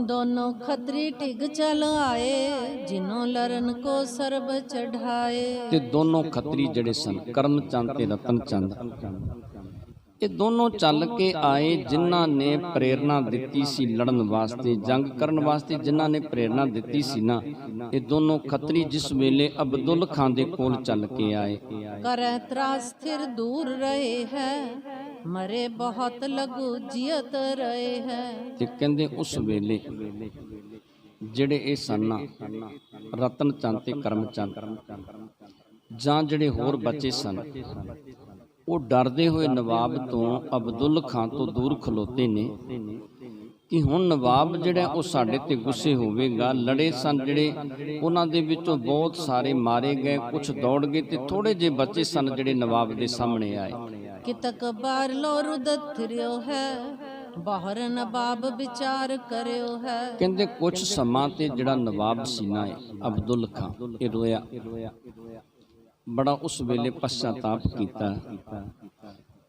दोनों खतरी टिग चल आए जिन्हों लरन को सरब चढ़ाए। ਤੇ ਦੋਨੋਂ ਖੱਤਰੀ ਜਿਹੜੇ ਸਨ, ਕਰਮ ਚੰਦ ਤੇ ਰਤਨ ਚੰਦ, ਇਹ ਦੋਨੋਂ ਚੱਲ ਕੇ ਆਏ ਜਿਨ੍ਹਾਂ ਨੇ ਪ੍ਰੇਰਣਾ ਦਿੱਤੀ ਸੀ ਲੜਨ ਵਾਸਤੇ, ਜੰਗ ਕਰਨ ਵਾਸਤੇ ਜਿਨ੍ਹਾਂ ਨੇ ਪ੍ਰੇਰਣਾ ਦਿੱਤੀ ਸੀ ਨਾ, ਇਹ ਦੋਨੋਂ ਖੱਤਰੀ ਜਿਸ ਵੇਲੇ ਅਬਦੁੱਲ ਖਾਨ ਦੇ ਕੋਲ ਚੱਲ ਕੇ ਆਏ। करे त्रास स्थिर दूर रहे हैं मरे बहुत लघु जियत रहे हैं। ਤੇ ਕਹਿੰਦੇ ਉਸ ਵੇਲੇ ਜਿਹੜੇ ਇਹ ਸਨ ਨਾ, ਰਤਨ ਚੰਦ ਤੇ ਕਰਮ ਚੰਦ ਜਾਂ ਜਿਹੜੇ ਹੋਰ ਬੱਚੇ ਸਨ, ਉਹ ਡਰਦੇ ਹੋਏ ਨਵਾਬ ਤੋਂ, ਅਬਦੁੱਲ ਖਾਨ ਤੋਂ ਦੂਰ ਖਲੋਤੇ ਨੇ ਕਿ ਹੁਣ ਨਵਾਬ ਜਿਹੜਾ ਉਹ ਸਾਡੇ ਤੇ ਗੁੱਸੇ ਹੋਵੇਗਾ। ਲੜੇ ਸਨ ਜਿਹੜੇ, ਉਹਨਾਂ ਦੇ ਵਿੱਚੋਂ ਬਹੁਤ ਸਾਰੇ ਮਾਰੇ ਗਏ, ਕੁਝ ਦੌੜ ਗਏ ਤੇ ਥੋੜੇ ਜਿਹੇ ਬੱਚੇ ਸਨ ਜਿਹੜੇ ਨਵਾਬ ਦੇ ਸਾਹਮਣੇ ਆਏ। कितक बार लो रुदत थिरियो है बाहर नवाब विचार करियो है। ਕਹਿੰਦੇ ਕੁਝ ਸਮਾਂ ਤੇ ਜਿਹੜਾ ਨਵਾਬ ਸੀ ਨਾ ਅਬਦੁੱਲ ਖਾਨ, ਇਹ ਰੋਇਆ, ਬੜਾ ਉਸ ਵੇਲੇ ਪਛਤਾਪ ਕੀਤਾ।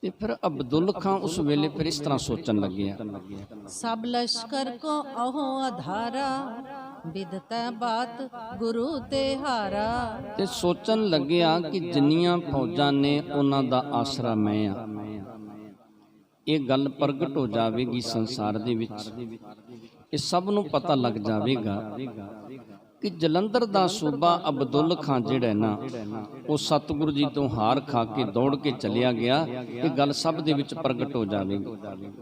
ਤੇ ਫਿਰ ਅਬਦੁੱਲ ਖਾਨ ਉਸ ਵੇਲੇ ਫਿਰ ਇਸ ਤਰ੍ਹਾਂ ਸੋਚਣ ਲੱਗਿਆ, सब लश्कर को अहो आधारा विदता बात गुरु ते हारा। ਤੇ ਸੋਚਣ ਲੱਗਿਆ ਕਿ ਜਿੰਨੀਆਂ ਫੌਜਾਂ ਨੇ ਉਹਨਾਂ ਦਾ ਆਸਰਾ ਮੈਂ ਆ। ਇਹ ਗੱਲ ਪ੍ਰਗਟ ਹੋ ਜਾਵੇਗੀ ਸੰਸਾਰ ਦੇ ਵਿੱਚ, ਇਹ ਸਭ ਨੂੰ ਪਤਾ ਲੱਗ ਜਾਵੇਗਾ ਕਿ ਜਲੰਧਰ ਦਾ ਸੂਬਾ ਅਬਦੁੱਲ ਖਾਨ ਜਿਹੜਾ ਨਾ, ਉਹ ਸਤਿਗੁਰੂ ਜੀ ਤੋਂ ਹਾਰ ਖਾ ਕੇ ਦੌੜ ਕੇ ਚਲਿਆ ਗਿਆ। ਇਹ ਗੱਲ ਸਭ ਦੇ ਵਿੱਚ ਪ੍ਰਗਟ ਹੋ ਜਾਵੇਗੀ।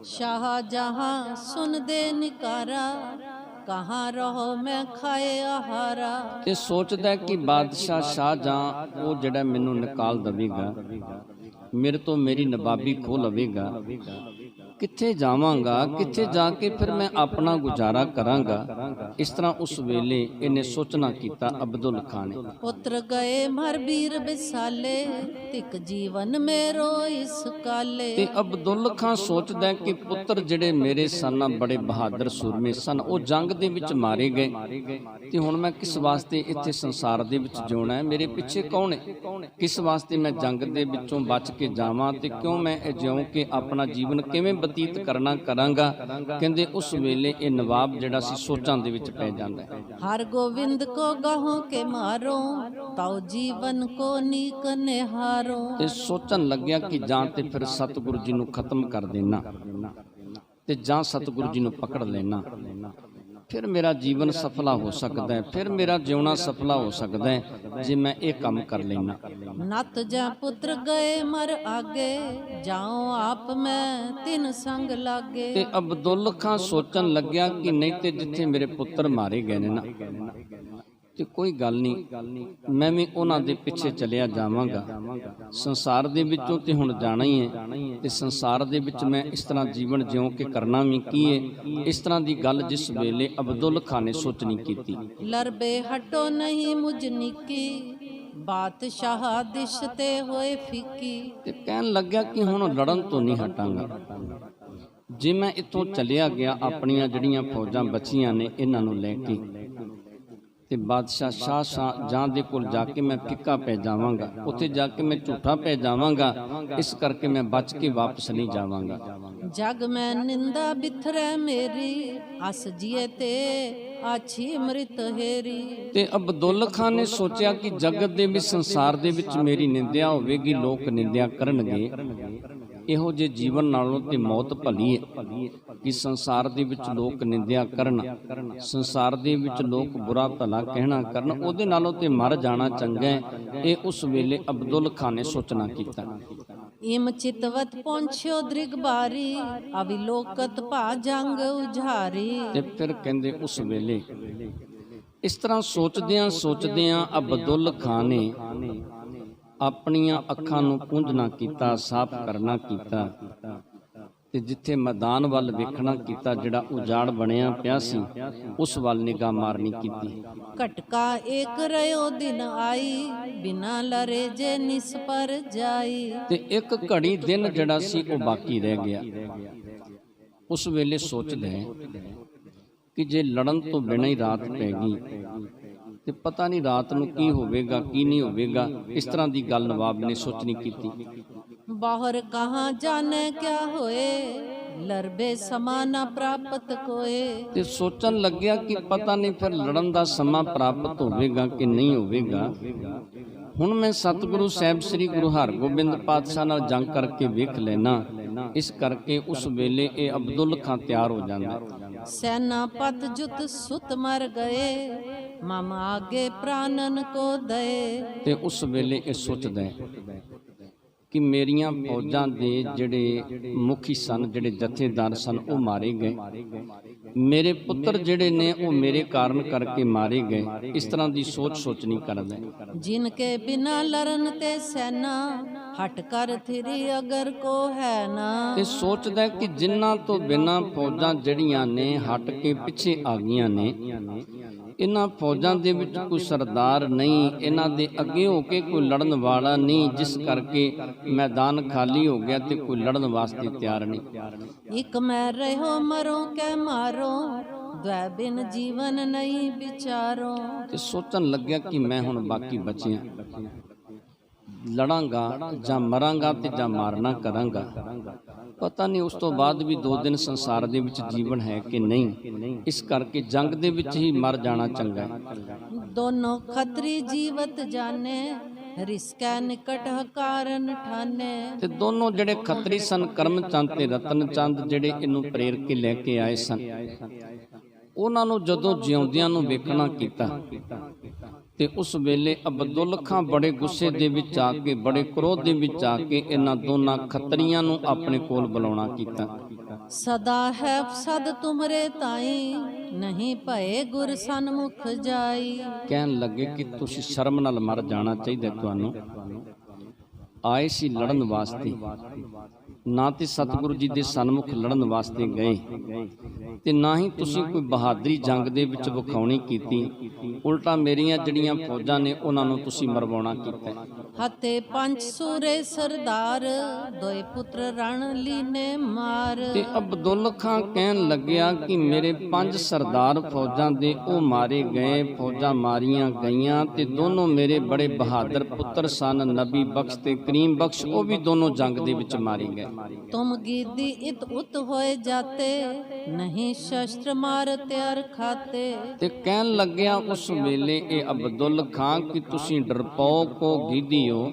शाहजहां सुन दे निकारा कहाँ रहो मैं खाए आहारा। ਤੇ ਸੋਚਦਾ ਕਿ ਬਾਦਸ਼ਾਹ ਸ਼ਾਹਜਹਾਂ ਉਹ ਜਿਹੜਾ ਮੈਨੂੰ ਨਿਕਾਲ ਦੇਵੇਗਾ, ਮੇਰੇ ਤੋਂ ਮੇਰੀ ਨਵਾਬੀ ਖੋਹ ਲਵੇਗਾ, ਕਿੱਥੇ ਜਾਵਾਂਗਾ, ਕਿੱਥੇ ਜਾ ਕੇ ਫਿਰ ਮੈਂ ਆਪਣਾ ਗੁਜ਼ਾਰਾ ਕਰਾਂਗਾ। ਇਸ ਤਰ੍ਹਾਂ ਉਸ ਵੇਲੇ ਇਹਨੇ ਸੋਚਣਾ ਕੀਤਾ ਅਬਦੁੱਲ ਖਾਨ ਨੇ। पुत्र गए मर वीर बिसाले तिक जीवन मेरो इस काले। ਤੇ ਅਬਦੁੱਲ ਖਾਨ ਸੋਚਦਾ ਕਿ ਪੁੱਤਰ ਜਿਹੜੇ ਮੇਰੇ ਸਨ, ਬੜੇ ਬਹਾਦਰ ਸੂਰਮੇ ਸਨ, ਉਹ ਜੰਗ ਦੇ ਵਿੱਚ ਮਾਰੇ ਗਏ ਤੇ ਹੁਣ ਮੈਂ ਕਿਸ ਵਾਸਤੇ ਇੱਥੇ ਸੰਸਾਰ ਦੇ ਵਿੱਚ ਜਿਉਣਾ ਹੈ, ਮੇਰੇ ਪਿੱਛੇ ਕੌਣ ਹੈ, ਕਿਸ ਵਾਸਤੇ ਮੈਂ ਜੰਗ ਦੇ ਵਿੱਚੋਂ ਬਚ ਕੇ ਜਾਵਾਂ ਤੇ ਕਿਉਂ ਮੈਂ ਇਹ ਜਿਉਂ ਕੇ ਆਪਣਾ ਜੀਵਨ ਕਿਵੇਂ ਬਤੀਤ ਕਰਾਂਗਾ। ਕਹਿੰਦੇ ਉਸ ਵੇਲੇ ਇਹ ਨਵਾਬ ਜਿਹੜਾ ਸੀ ਸੋਚਾਂ ਦੇ ਵਿੱਚ ਪੈ ਜਾਂਦਾ ਹੈ। हर गोविंद को गहों के मारो ताऊ जीवन को नीक निहारो। ਤੇ ਸੋਚਣ ਲੱਗਿਆ ਕਿ ਜਾਂ ਤੇ ਫਿਰ ਸਤਿਗੁਰੂ ਜੀ ਨੂੰ ਖਤਮ ਕਰ ਦੇਣਾ ਤੇ ਜਾਂ ਸਤਿਗੁਰੂ ਜੀ ਨੂੰ ਪਕੜ ਲੈਣਾ, ਫਿਰ ਮੇਰਾ ਜੀਵਨ ਸਫਲਾ ਹੋ ਸਕਦਾ ਹੈ, ਫਿਰ ਮੇਰਾ ਜਿਉਣਾ ਸਫਲਾ ਹੋ ਸਕਦਾ ਹੈ ਜੇ ਮੈਂ ਇਹ ਕੰਮ ਕਰ ਲੈਣਾ। नत जा पुत्र गए मर आगे जाओ आप मैं तिन संग लागे। ਤੇ ਅਬਦੁੱਲ ਖਾਨ ਸੋਚਣ ਲੱਗਿਆ ਕਿ ਨਹੀਂ ਤੇ ਜਿੱਥੇ ਮੇਰੇ ਪੁੱਤਰ ਮਾਰੇ ਗਏ ਨੇ ਨਾ, ਤੇ ਕੋਈ ਗੱਲ ਨਹੀਂ, ਮੈਂ ਵੀ ਉਹਨਾਂ ਦੇ ਪਿੱਛੇ ਚਲਿਆ ਜਾਵਾਂਗਾ। ਸੰਸਾਰ ਦੇ ਵਿੱਚੋਂ ਤੇ ਹੁਣ ਜਾਣਾ ਹੀ ਹੈ ਤੇ ਸੰਸਾਰ ਦੇ ਵਿੱਚ ਮੈਂ ਇਸ ਤਰ੍ਹਾਂ ਜੀਵਨ ਜਿਉਂ ਕੇ ਕਰਨਾ ਵੀ ਕੀ ਹੈ। ਇਸ ਤਰ੍ਹਾਂ ਦੀ ਗੱਲ ਜਿਸ ਵੇਲੇ ਅਬਦੁੱਲ ਖਾਨ ਨੇ ਸੋਚਣੀ ਕੀਤੀ। लरबे हटो नहीं मुझ निकी बादशाह दिशते होए फीकी। ਤੇ ਕਹਿਣ ਲੱਗਿਆ ਕਿ ਹੁਣ ਲੜਨ ਤੋਂ ਨਹੀਂ ਹਟਾਂਗਾ, ਜੇ ਮੈਂ ਇੱਥੋਂ ਚਲਿਆ ਗਿਆ, ਆਪਣੀਆਂ ਜਿਹੜੀਆਂ ਫੌਜਾਂ ਬਚੀਆਂ ਨੇ ਇਹਨਾਂ ਨੂੰ ਲੈ ਕੇ, ਤੇ ਬਾਦਸ਼ਾਹ ਸ਼ਾਹ ਜਾਂ ਦੇ ਕੋਲ ਜਾ ਕੇ ਮੈਂ ਫਿੱਕਾ ਪੈ ਜਾਵਾਂਗਾ, ਉੱਥੇ ਜਾ ਕੇ ਮੈਂ ਝੂਠਾ ਪੈ ਜਾਵਾਂਗਾ, ਇਸ ਕਰਕੇ ਮੈਂ ਬਚ ਕੇ ਵਾਪਸ ਨਹੀਂ ਜਾਵਾਂਗਾ। ਜਗ ਮੈਂ ਨਿੰਦਾ ਬਿਥਰੈ ਮੇਰੀ, ਅਸ ਜੀਏ ਤੇ ਆਛੀ ਅੰਮ੍ਰਿਤ ਹੇਰੀ। ਤੇ ਅਬਦੁੱਲ ਖਾਨ ਨੇ ਸੋਚਿਆ ਕਿ ਜਗਤ ਦੇ ਵਿੱਚ, ਸੰਸਾਰ ਦੇ ਵਿੱਚ ਮੇਰੀ ਨਿੰਦਿਆ ਹੋਵੇਗੀ, ਲੋਕ ਨਿੰਦਿਆ ਕਰਨਗੇ, ਇਹੋ ਜਿਹੇ ਜੀਵਨ ਨਾਲੋਂ ਤੇ ਮੌਤ ਭਲੀ ਹੈ ਕਿ ਸੰਸਾਰ ਦੇ ਵਿੱਚ ਲੋਕ ਨਿੰਦਿਆ ਕਰਨ, ਸੰਸਾਰ ਦੇ ਵਿੱਚ ਲੋਕ ਬੁਰਾ ਭਲਾ ਕਹਿਣਾ ਕਰਨ, ਉਹਦੇ ਨਾਲੋਂ ਤੇ ਮਰ ਜਾਣਾ ਚੰਗਾ ਹੈ। ਇਹ ਉਸ ਵੇਲੇ ਅਬਦੁੱਲ ਖਾਨ ਨੇ ਸੋਚਣਾ ਕੀਤਾ। ਇਮ ਚਿਤਵਤ ਪਹੁੰਚਿਓ ਦ੍ਰਿਗਬਾਰੀ, ਅਵਿਲੋਕਤ ਭਾ ਜੰਗ ਉਝਾਰੀ। ਤੇ ਫਿਰ ਕਹਿੰਦੇ ਉਸ ਵੇਲੇ ਇਸ ਤਰ੍ਹਾਂ ਸੋਚਦਿਆਂ ਅਬਦੁੱਲ ਖਾਨ ਨੇ ਆਪਣੀਆਂ ਅੱਖਾਂ ਨੂੰ ਪੂੰਝਣਾ ਕੀਤਾ, ਸਾਫ਼ ਕਰਨਾ ਕੀਤਾ, ਤੇ ਜਿੱਥੇ ਮੈਦਾਨ ਵੱਲ ਵੇਖਣਾ ਕੀਤਾ, ਜਿਹੜਾ ਉਜਾੜ ਬਣਿਆ ਪਿਆ ਸੀ, ਉਸ ਵੱਲ ਨਿਗਾਹ ਮਾਰਨੀ ਕੀਤੀ। ਘਟਕਾ ਏਕ ਰਿਓ ਦਿਨ ਆਈ, ਬਿਨਾ ਲਰੇ ਜੇ ਨਿਸਪਰ ਜਾਈ। ਤੇ ਇੱਕ ਘੜੀ ਦਿਨ ਜਿਹੜਾ ਸੀ ਉਹ ਬਾਕੀ ਰਹਿ ਗਿਆ। ਉਸ ਵੇਲੇ ਸੋਚਦਾ ਹੈ ਕਿ ਜੇ ਲੜਨ ਤੋਂ ਬਿਨਾਂ ਹੀ ਰਾਤ ਪੈ ਗਈ ਤੇ ਪਤਾ ਨਹੀਂ ਰਾਤ ਨੂੰ ਕੀ ਹੋਵੇਗਾ, ਕੀ ਨਹੀਂ ਹੋਵੇਗਾ। ਇਸ ਤਰ੍ਹਾਂ ਦੀ ਗੱਲ ਨਵਾਬ ਨੇ ਸੋਚਣੀ ਕੀਤੀ। ਬਾਹਰ ਕਹਾਂ ਜਾਣੇ ਕਿਆ ਹੋਏ, ਲਰਬੇ ਸਮਾ ਨਾ ਪ੍ਰਾਪਤ ਕੋਏ। ਤੇ ਸੋਚਣ ਲੱਗਿਆ ਕਿ ਪਤਾ ਨਹੀਂ ਫਿਰ ਲੜਨ ਦਾ ਸਮਾਂ ਪ੍ਰਾਪਤ ਹੋਵੇਗਾ ਕਿ ਨਹੀਂ ਹੋਵੇਗਾ। ਹੁਣ ਮੈਂ ਸਤਿਗੁਰੂ ਸਾਹਿਬ ਸ੍ਰੀ ਗੁਰੂ ਹਰਗੋਬਿੰਦ ਪਾਤਸ਼ਾਹ ਨਾਲ ਜੰਗ ਕਰਕੇ ਵੇਖ ਲੈਣਾ। ਇਸ ਕਰਕੇ ਉਸ ਵੇਲੇ ਇਹ ਅਬਦੁੱਲ ਖਾਂ ਤਿਆਰ ਹੋ ਜਾਂਦਾ। ਸੈਨਾਪਤ ਜੁਤ ਸੁਤ ਮਰ ਗਏ, ਮਮ ਆਗੇ ਪ੍ਰਾਨਨ ਕੋ ਦਏ। ਤੇ ਉਸ ਵੇਲੇ ਇਹ ਸੋਚਦਾ ਹੈ ਕਿ ਮੇਰੀਆਂ ਫੌਜਾਂ ਦੇ ਜਿਹੜੇ ਮੁਖੀ ਸਨ, ਜਿਹੜੇ ਜਥੇਦਾਰ ਸਨ, ਉਹ ਮਾਰੇ ਗਏ। ਮੇਰੇ ਪੁੱਤਰ ਜਿਹੜੇ ਨੇ ਉਹ ਮੇਰੇ ਕਾਰਨ ਕਰਕੇ ਮਾਰੇ ਗਏ। ਇਸ ਤਰ੍ਹਾਂ ਦੀ ਸੋਚਣੀ ਕਰਦਾ। ਜਿਨ ਕੇ ਬਿਨਾ ਲਰਨ ਤੇ ਸੈਨਾ, ਹਟ ਕਰ ਥਿਰੀ ਅਗਰ ਕੋ ਹੈ ਨਾ। ਤੇ ਸੋਚਦਾ ਕਿ ਜਿਨ੍ਹਾਂ ਤੋਂ ਬਿਨਾ ਫੌਜਾਂ ਜਿਹੜੀਆਂ ਨੇ ਹਟ ਕੇ ਪਿੱਛੇ ਆ ਗਈਆਂ ਨੇ, ਇਹਨਾਂ ਫੌਜਾਂ ਦੇ ਵਿੱਚ ਕੋਈ ਸਰਦਾਰ ਨਹੀਂ, ਇਹਨਾਂ ਦੇ ਅੱਗੇ ਹੋ ਕੇ ਕੋਈ ਲੜਨ ਵਾਲਾ ਨਹੀਂ, ਜਿਸ ਕਰਕੇ ਮੈਦਾਨ ਖਾਲੀ ਹੋ ਗਿਆ ਤੇ ਕੋਈ ਲੜਨ ਵਾਸਤੇ ਤਿਆਰ ਨਹੀਂ। ਇੱਕ ਮੈਂ ਰਹੋ ਮਰੋ ਕੇ ਮਾਰੋ, ਦ્વੈ ਬਿਨ ਜੀਵਨ ਨਹੀਂ ਵਿਚਾਰੋ। ਤੇ ਸੋਚਣ ਲੱਗਿਆ ਕਿ ਮੈਂ ਹੁਣ ਬਾਕੀ ਬਚਿਆ, ਲੜਾਂਗਾ ਜਾਂ ਮਰਾਂਗਾ ਤੇ ਜਾਂ ਮਾਰਨਾ ਕਰਾਂਗਾ। ਪਤਾ ਨਹੀਂ ਉਸ ਤੋਂ ਬਾਅਦ ਵੀ 2 ਦਿਨ ਸੰਸਾਰ ਦੇ ਵਿੱਚ ਜੀਵਨ ਹੈ ਕਿ ਨਹੀਂ। ਇਸ ਕਰਕੇ ਜੰਗ ਦੇ ਵਿੱਚ ਹੀ ਮਰ ਜਾਣਾ ਚੰਗਾ ਹੈ। ਦੋਨੋਂ ਖਤਰੀ ਜੀਵਤ ਜਾਣੇ, ਰਿਸਕੈ ਨਿਕਟ ਕਾਰਨ ਠਾਨੇ। ਤੇ ਦੋਨੋਂ ਜਿਹੜੇ ਖੱਤਰੀ ਸਨ, ਕਰਮ ਚੰਦ ਤੇ ਰਤਨ ਚੰਦ, ਜਿਹੜੇ ਇਹਨੂੰ ਪ੍ਰੇਰ ਕੇ ਲੈ ਕੇ ਆਏ ਸਨ, ਉਹਨਾਂ ਨੂੰ ਜਦੋਂ ਜਿਉਂਦਿਆਂ ਨੂੰ ਵੇਖਣਾ ਕੀਤਾ ਤੇ ਉਸ ਵੇਲੇ ਅਬਦੁੱਲ ਖਾਂ ਬੜੇ ਗੁੱਸੇ ਦੇ ਵਿੱਚ ਆ ਕੇ, ਬੜੇ ਕ੍ਰੋਧ ਦੇ ਵਿੱਚ ਆ ਕੇ ਇਹਨਾਂ ਦੋਨਾਂ ਖੱਤਰੀਆਂ ਨੂੰ ਆਪਣੇ ਕੋਲ ਬੁਲਾਉਣਾ ਕੀਤਾ। ਸਦਾ ਹੈ ਸਦ ਤੁਮਰੇ ਤਾਈ, ਨਹੀਂ ਭਏ ਗੁਰ ਸਨਮੁਖ ਜਾਈ। ਕਹਿਣ ਲੱਗੇ ਕਿ ਤੁਸੀਂ ਸ਼ਰਮ ਨਾਲ ਮਰ ਜਾਣਾ ਚਾਹੀਦਾ। ਤੁਹਾਨੂੰ ਆਏ ਸੀ ਲੜਨ ਵਾਸਤੇ, ਨਾ ਤੇ ਸਤਿਗੁਰੂ ਜੀ ਦੇ ਸਨਮੁਖ ਲੜਨ ਵਾਸਤੇ ਗਏ ਤੇ ਨਾ ਹੀ ਤੁਸੀਂ ਕੋਈ ਬਹਾਦਰੀ ਜੰਗ ਦੇ ਵਿੱਚ ਵਿਖਾਉਣੀ ਕੀਤੀ। ਉਲਟਾ ਮੇਰੀਆਂ ਜਿਹੜੀਆਂ ਫੌਜਾਂ ਨੇ ਉਹਨਾਂ ਨੂੰ ਤੁਸੀਂ ਮਰਵਾਉਣਾ ਕੀਤਾ। ਹਤੇ ਪੰਜ ਸੂਰੇ ਸਰਦਾਰ, ਦੋਏ ਪੁੱਤਰ ਰਣ ਲੀਨੇ ਮਾਰ। ਤੇ ਅਬਦੁੱਲ ਖਾਂ ਕਹਿਣ ਲੱਗਿਆ ਕਿ ਮੇਰੇ 5 ਸਰਦਾਰ ਫੌਜਾਂ ਦੇ ਉਹ ਮਾਰੇ ਗਏ, ਫੌਜਾਂ ਮਾਰੀਆਂ ਗਈਆਂ, ਤੇ ਦੋਨੋਂ ਮੇਰੇ ਬੜੇ ਬਹਾਦਰ ਪੁੱਤਰ ਸਨ, ਨਬੀ ਬਖਸ਼ ਤੇ ਕਰੀਮ ਬਖਸ਼, ਉਹ ਵੀ ਦੋਨੋਂ ਜੰਗ ਦੇ ਵਿੱਚ ਮਾਰੇ ਗਏ। ਤੁਮ ਗੀਦੀ ਇਤ ਉਤ ਹੋਏ ਜਾਤੇ, ਨਹੀਂ ਸ਼ਸਤਰ ਮਾਰ ਤਿਆਰ ਖਾਤੇ। ਤੇ ਕਹਿਣ ਲੱਗਿਆ ਉਸ ਵੇਲੇ ਇਹ ਅਬਦੁੱਲ ਖਾਂ ਕਿ ਤੁਸੀਂ ਡਰਪੋਕ ਹੋ, ਗੀਦੀ ਹੋ,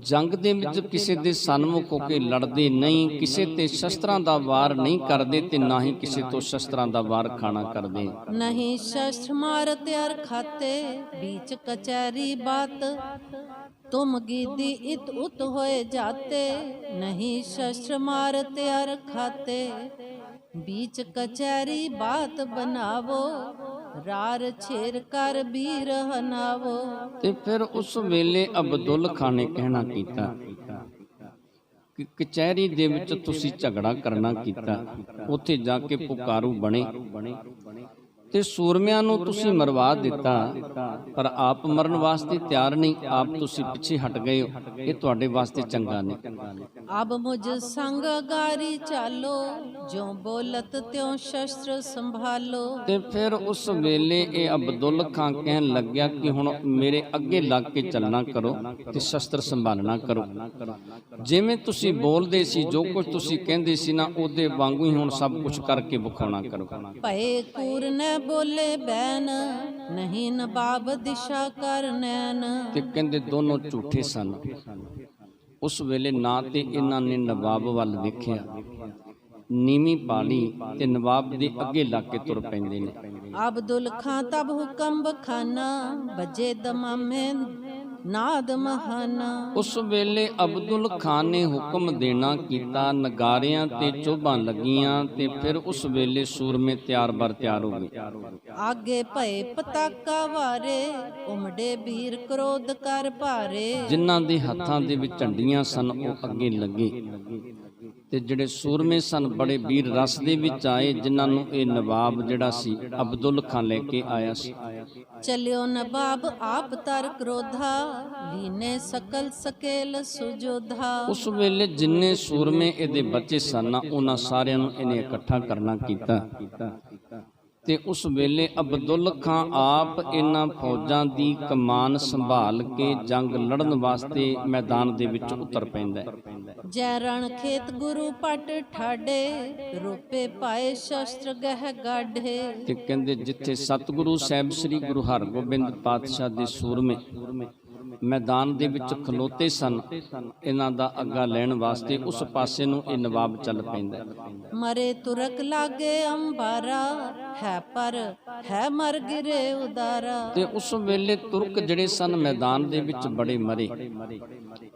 ਜੰਗ ਦੇ ਵਿੱਚ ਕਿਸੇ ਦੇ ਸਨਮੁਖ ਹੋ ਕੇ ਲੜਦੇ ਨਹੀਂ, ਕਿਸੇ ਤੇ ਸ਼ਸਤਰਾਂ ਦਾ ਵਾਰ ਨਹੀਂ ਕਰਦੇ ਤੇ ਨਾ ਹੀ ਕਿਸੇ ਤੋਂ ਸ਼ਸਤਰਾਂ ਦਾ ਵਾਰ ਖਾਣਾ ਕਰਦੇ। ਨਹੀਂ ਸ਼ਸਤਰ ਮਾਰ ਤਿਆਰ ਖਾਤੇ, बीच कचहरी बात तुम गीदी इत उत होए जाते, नहीं शस्त्र मार त्यार खाते। बीच कचहरी बात बनावो, रार छेर कर बीर हनावो। ਤੇ ਫਿਰ ਉਸ ਵੇਲੇ ਅਬਦੁੱਲ ਖਾਨ ਨੇ ਕਹਿਣਾ ਕੀਤਾ ਕਿ ਕਚਹਿਰੀ ਦੇ ਵਿੱਚ ਤੁਸੀਂ ਝਗੜਾ ਕਰਨਾ ਕੀਤਾ, ਉੱਥੇ ਜਾ ਕੇ ਪੁਕਾਰੂ ਬਣੇ ਤੇ ਸੂਰਮਿਆਂ ਨੂੰ ਤੁਸੀਂ ਮਰਵਾ ਦਿੱਤਾ, ਪਰ ਆਪ ਮਰਨ ਵਾਸਤੇ ਤਿਆਰ ਨਹੀਂ, ਆਪ ਤੁਸੀਂ ਪਿੱਛੇ ਹਟ ਗਏ ਹੋ। ਇਹ ਤੁਹਾਡੇ ਵਾਸਤੇ ਚੰਗਾ ਨਹੀਂ। अब मुझ संग गारी चालो, जो बोलत त्यों शस्त्र संभालो। ਤੇ ਫਿਰ ਉਸ ਵੇਲੇ ਇਹ ਅਬਦੁੱਲ ਖਾਂ ਕਹਿਣ ਲੱਗਿਆ ਕਿ ਹੁਣ ਮੇਰੇ ਅੱਗੇ ਲੱਗ ਕੇ ਚੱਲਣਾ ਕਰੋ ਤੇ ਸ਼ਸਤਰ ਸੰਭਾਲਣਾ ਕਰੋ। ਜਿਵੇਂ ਤੁਸੀਂ ਬੋਲਦੇ ਸੀ, ਜੋ ਕੁਝ ਤੁਸੀਂ ਕਹਿੰਦੇ ਸੀ ਨਾ, ਉਹਦੇ ਵਾਂਗੂ ਹੀ ਹੁਣ ਸਭ ਕੁਝ ਕਰਕੇ ਵਿਖਾਉਣਾ ਕਰੋ। ਭਏ ਕੂਰ ਨੇ ਬੋਲੇ ਬੈਨ, ਨਹੀਂ ਨਵਾਬ ਦਿਸ਼ਾ ਕਰ ਨੈਣ। ਤੇ ਕਹਿੰਦੇ ਦੋਨੋਂ ਝੂਠੇ ਸਨ। ਉਸ ਵੇਲੇ ਨਾ ਤੇ ਇਹਨਾਂ ਨੇ ਨਵਾਬ ਵੱਲ ਵੇਖਿਆ, ਨੀਵੀਂ ਪਾਲੀ ਤੇ ਨਵਾਬ ਦੇ ਅੱਗੇ ਲੱਗ ਕੇ ਤੁਰ ਪੈਂਦੇ ਨੇ। ਅਬਦੁੱਲ ਖਾਂ ਤਬ ਹੁਕਮ ਬਖਾਨਾ, ਬੱਜੇ ਦਮਾਮੇ ਨਾਦ ਮਹਾਨਾ। ਉਸ ਵੇਲੇ ਅਬਦੁੱਲ ਖਾਨ ਨੇ ਹੁਕਮ ਦੇਣਾ ਕੀਤਾ, ਨਗਾਰਿਆਂ ਤੇ ਚੋਭਾਂ ਲੱਗੀਆਂ ਤੇ ਫਿਰ ਉਸ ਵੇਲੇ ਸੂਰਮੇ ਤਿਆਰ ਬਰ ਤਿਆਰ ਹੋ ਗਏ। ਆਗੇ ਭਏ ਪਤਾਕਾ ਵਾਰੇ, ਉਮੜੇ ਵੀਰ ਕ੍ਰੋਧ ਕਰ ਭਾਰੇ। ਜਿਨ੍ਹਾਂ ਦੇ ਹੱਥਾਂ ਦੇ ਵਿੱਚ ਝੰਡੀਆਂ ਸਨ ਉਹ ਅੱਗੇ ਲੱਗੇ ਤੇ ਜਿਹੜੇ ਸੂਰਮੇ ਸਨ ਬੜੇ ਵੀਰ ਰਸ ਦੇ ਵਿੱਚ ਆਏ, ਜਿਨ੍ਹਾਂ ਨੂੰ ਇਹ ਨਵਾਬ ਜਿਹੜਾ ਸੀ ਅਬਦੁੱਲ ਖਾਨ ਲੈ ਕੇ ਆਇਆ ਸੀ। ਚਲਿਓ ਨਵਾਬ ਆਪ ਤਰ ਕ੍ਰੋਧਾ, ਲੀਨੇ ਸਕਲ ਸਕੇਲ ਸੁਜੋਧਾ। ਉਸ ਵੇਲੇ ਜਿੰਨੇ ਸੂਰਮੇ ਇਹਦੇ ਬੱਚੇ ਸਨ ਉਹਨਾਂ ਸਾਰਿਆਂ ਨੂੰ ਇਹਨੇ ਇਕੱਠਾ ਕਰਨਾ ਕੀਤਾ ਤੇ ਉਸ ਵੇਲੇ ਅਬਦੁੱਲ ਖਾਂ ਆਪ ਇਹਨਾਂ ਫੌਜਾਂ ਦੀ ਕਮਾਨ ਸੰਭਾਲ ਕੇ ਜੰਗ ਲੜਨ ਵਾਸਤੇ ਮੈਦਾਨ ਦੇ ਵਿੱਚ ਉਤਰ ਪੈਂਦਾ। ਜੈ ਰਣ ਖੇਤ ਗੁਰੂ ਪਟ ਠਾਡੇ, ਰੂਪੇ ਪਾਏ ਸ਼ਸਤਰ ਗਹਿ ਗਾਢੇ। ਤੇ ਕਹਿੰਦੇ ਜਿੱਥੇ ਸਤਿਗੁਰੂ ਸਾਹਿਬ ਸ੍ਰੀ ਗੁਰੂ ਹਰਗੋਬਿੰਦ ਪਾਤਸ਼ਾਹ ਦੇ ਸੂਰਮੇ ਮੈਦਾਨ ਦੇ ਵਿੱਚ ਖਲੋਤੇ ਸਨ, ਇਹਨਾਂ ਦਾ ਅੱਗਾ ਲੈਣ ਵਾਸਤੇ ਉਸ ਪਾਸੇ ਨੂੰ ਇਹ ਨਵਾਬ ਚੱਲ ਪੈਂਦਾ। ਮਰੇ ਤੁਰਕ ਲਾਗੇ ਅੰਬਾਰਾ, ਹੈ ਪਰ ਹੈ ਮਰ ਗਿਰੇ ਉਦਾਰਾ। ਤੇ ਉਸ ਵੇਲੇ ਤੁਰਕ ਜਿਹੜੇ ਸਨ ਮੈਦਾਨ ਦੇ ਵਿੱਚ ਬੜੇ ਮਰੇ।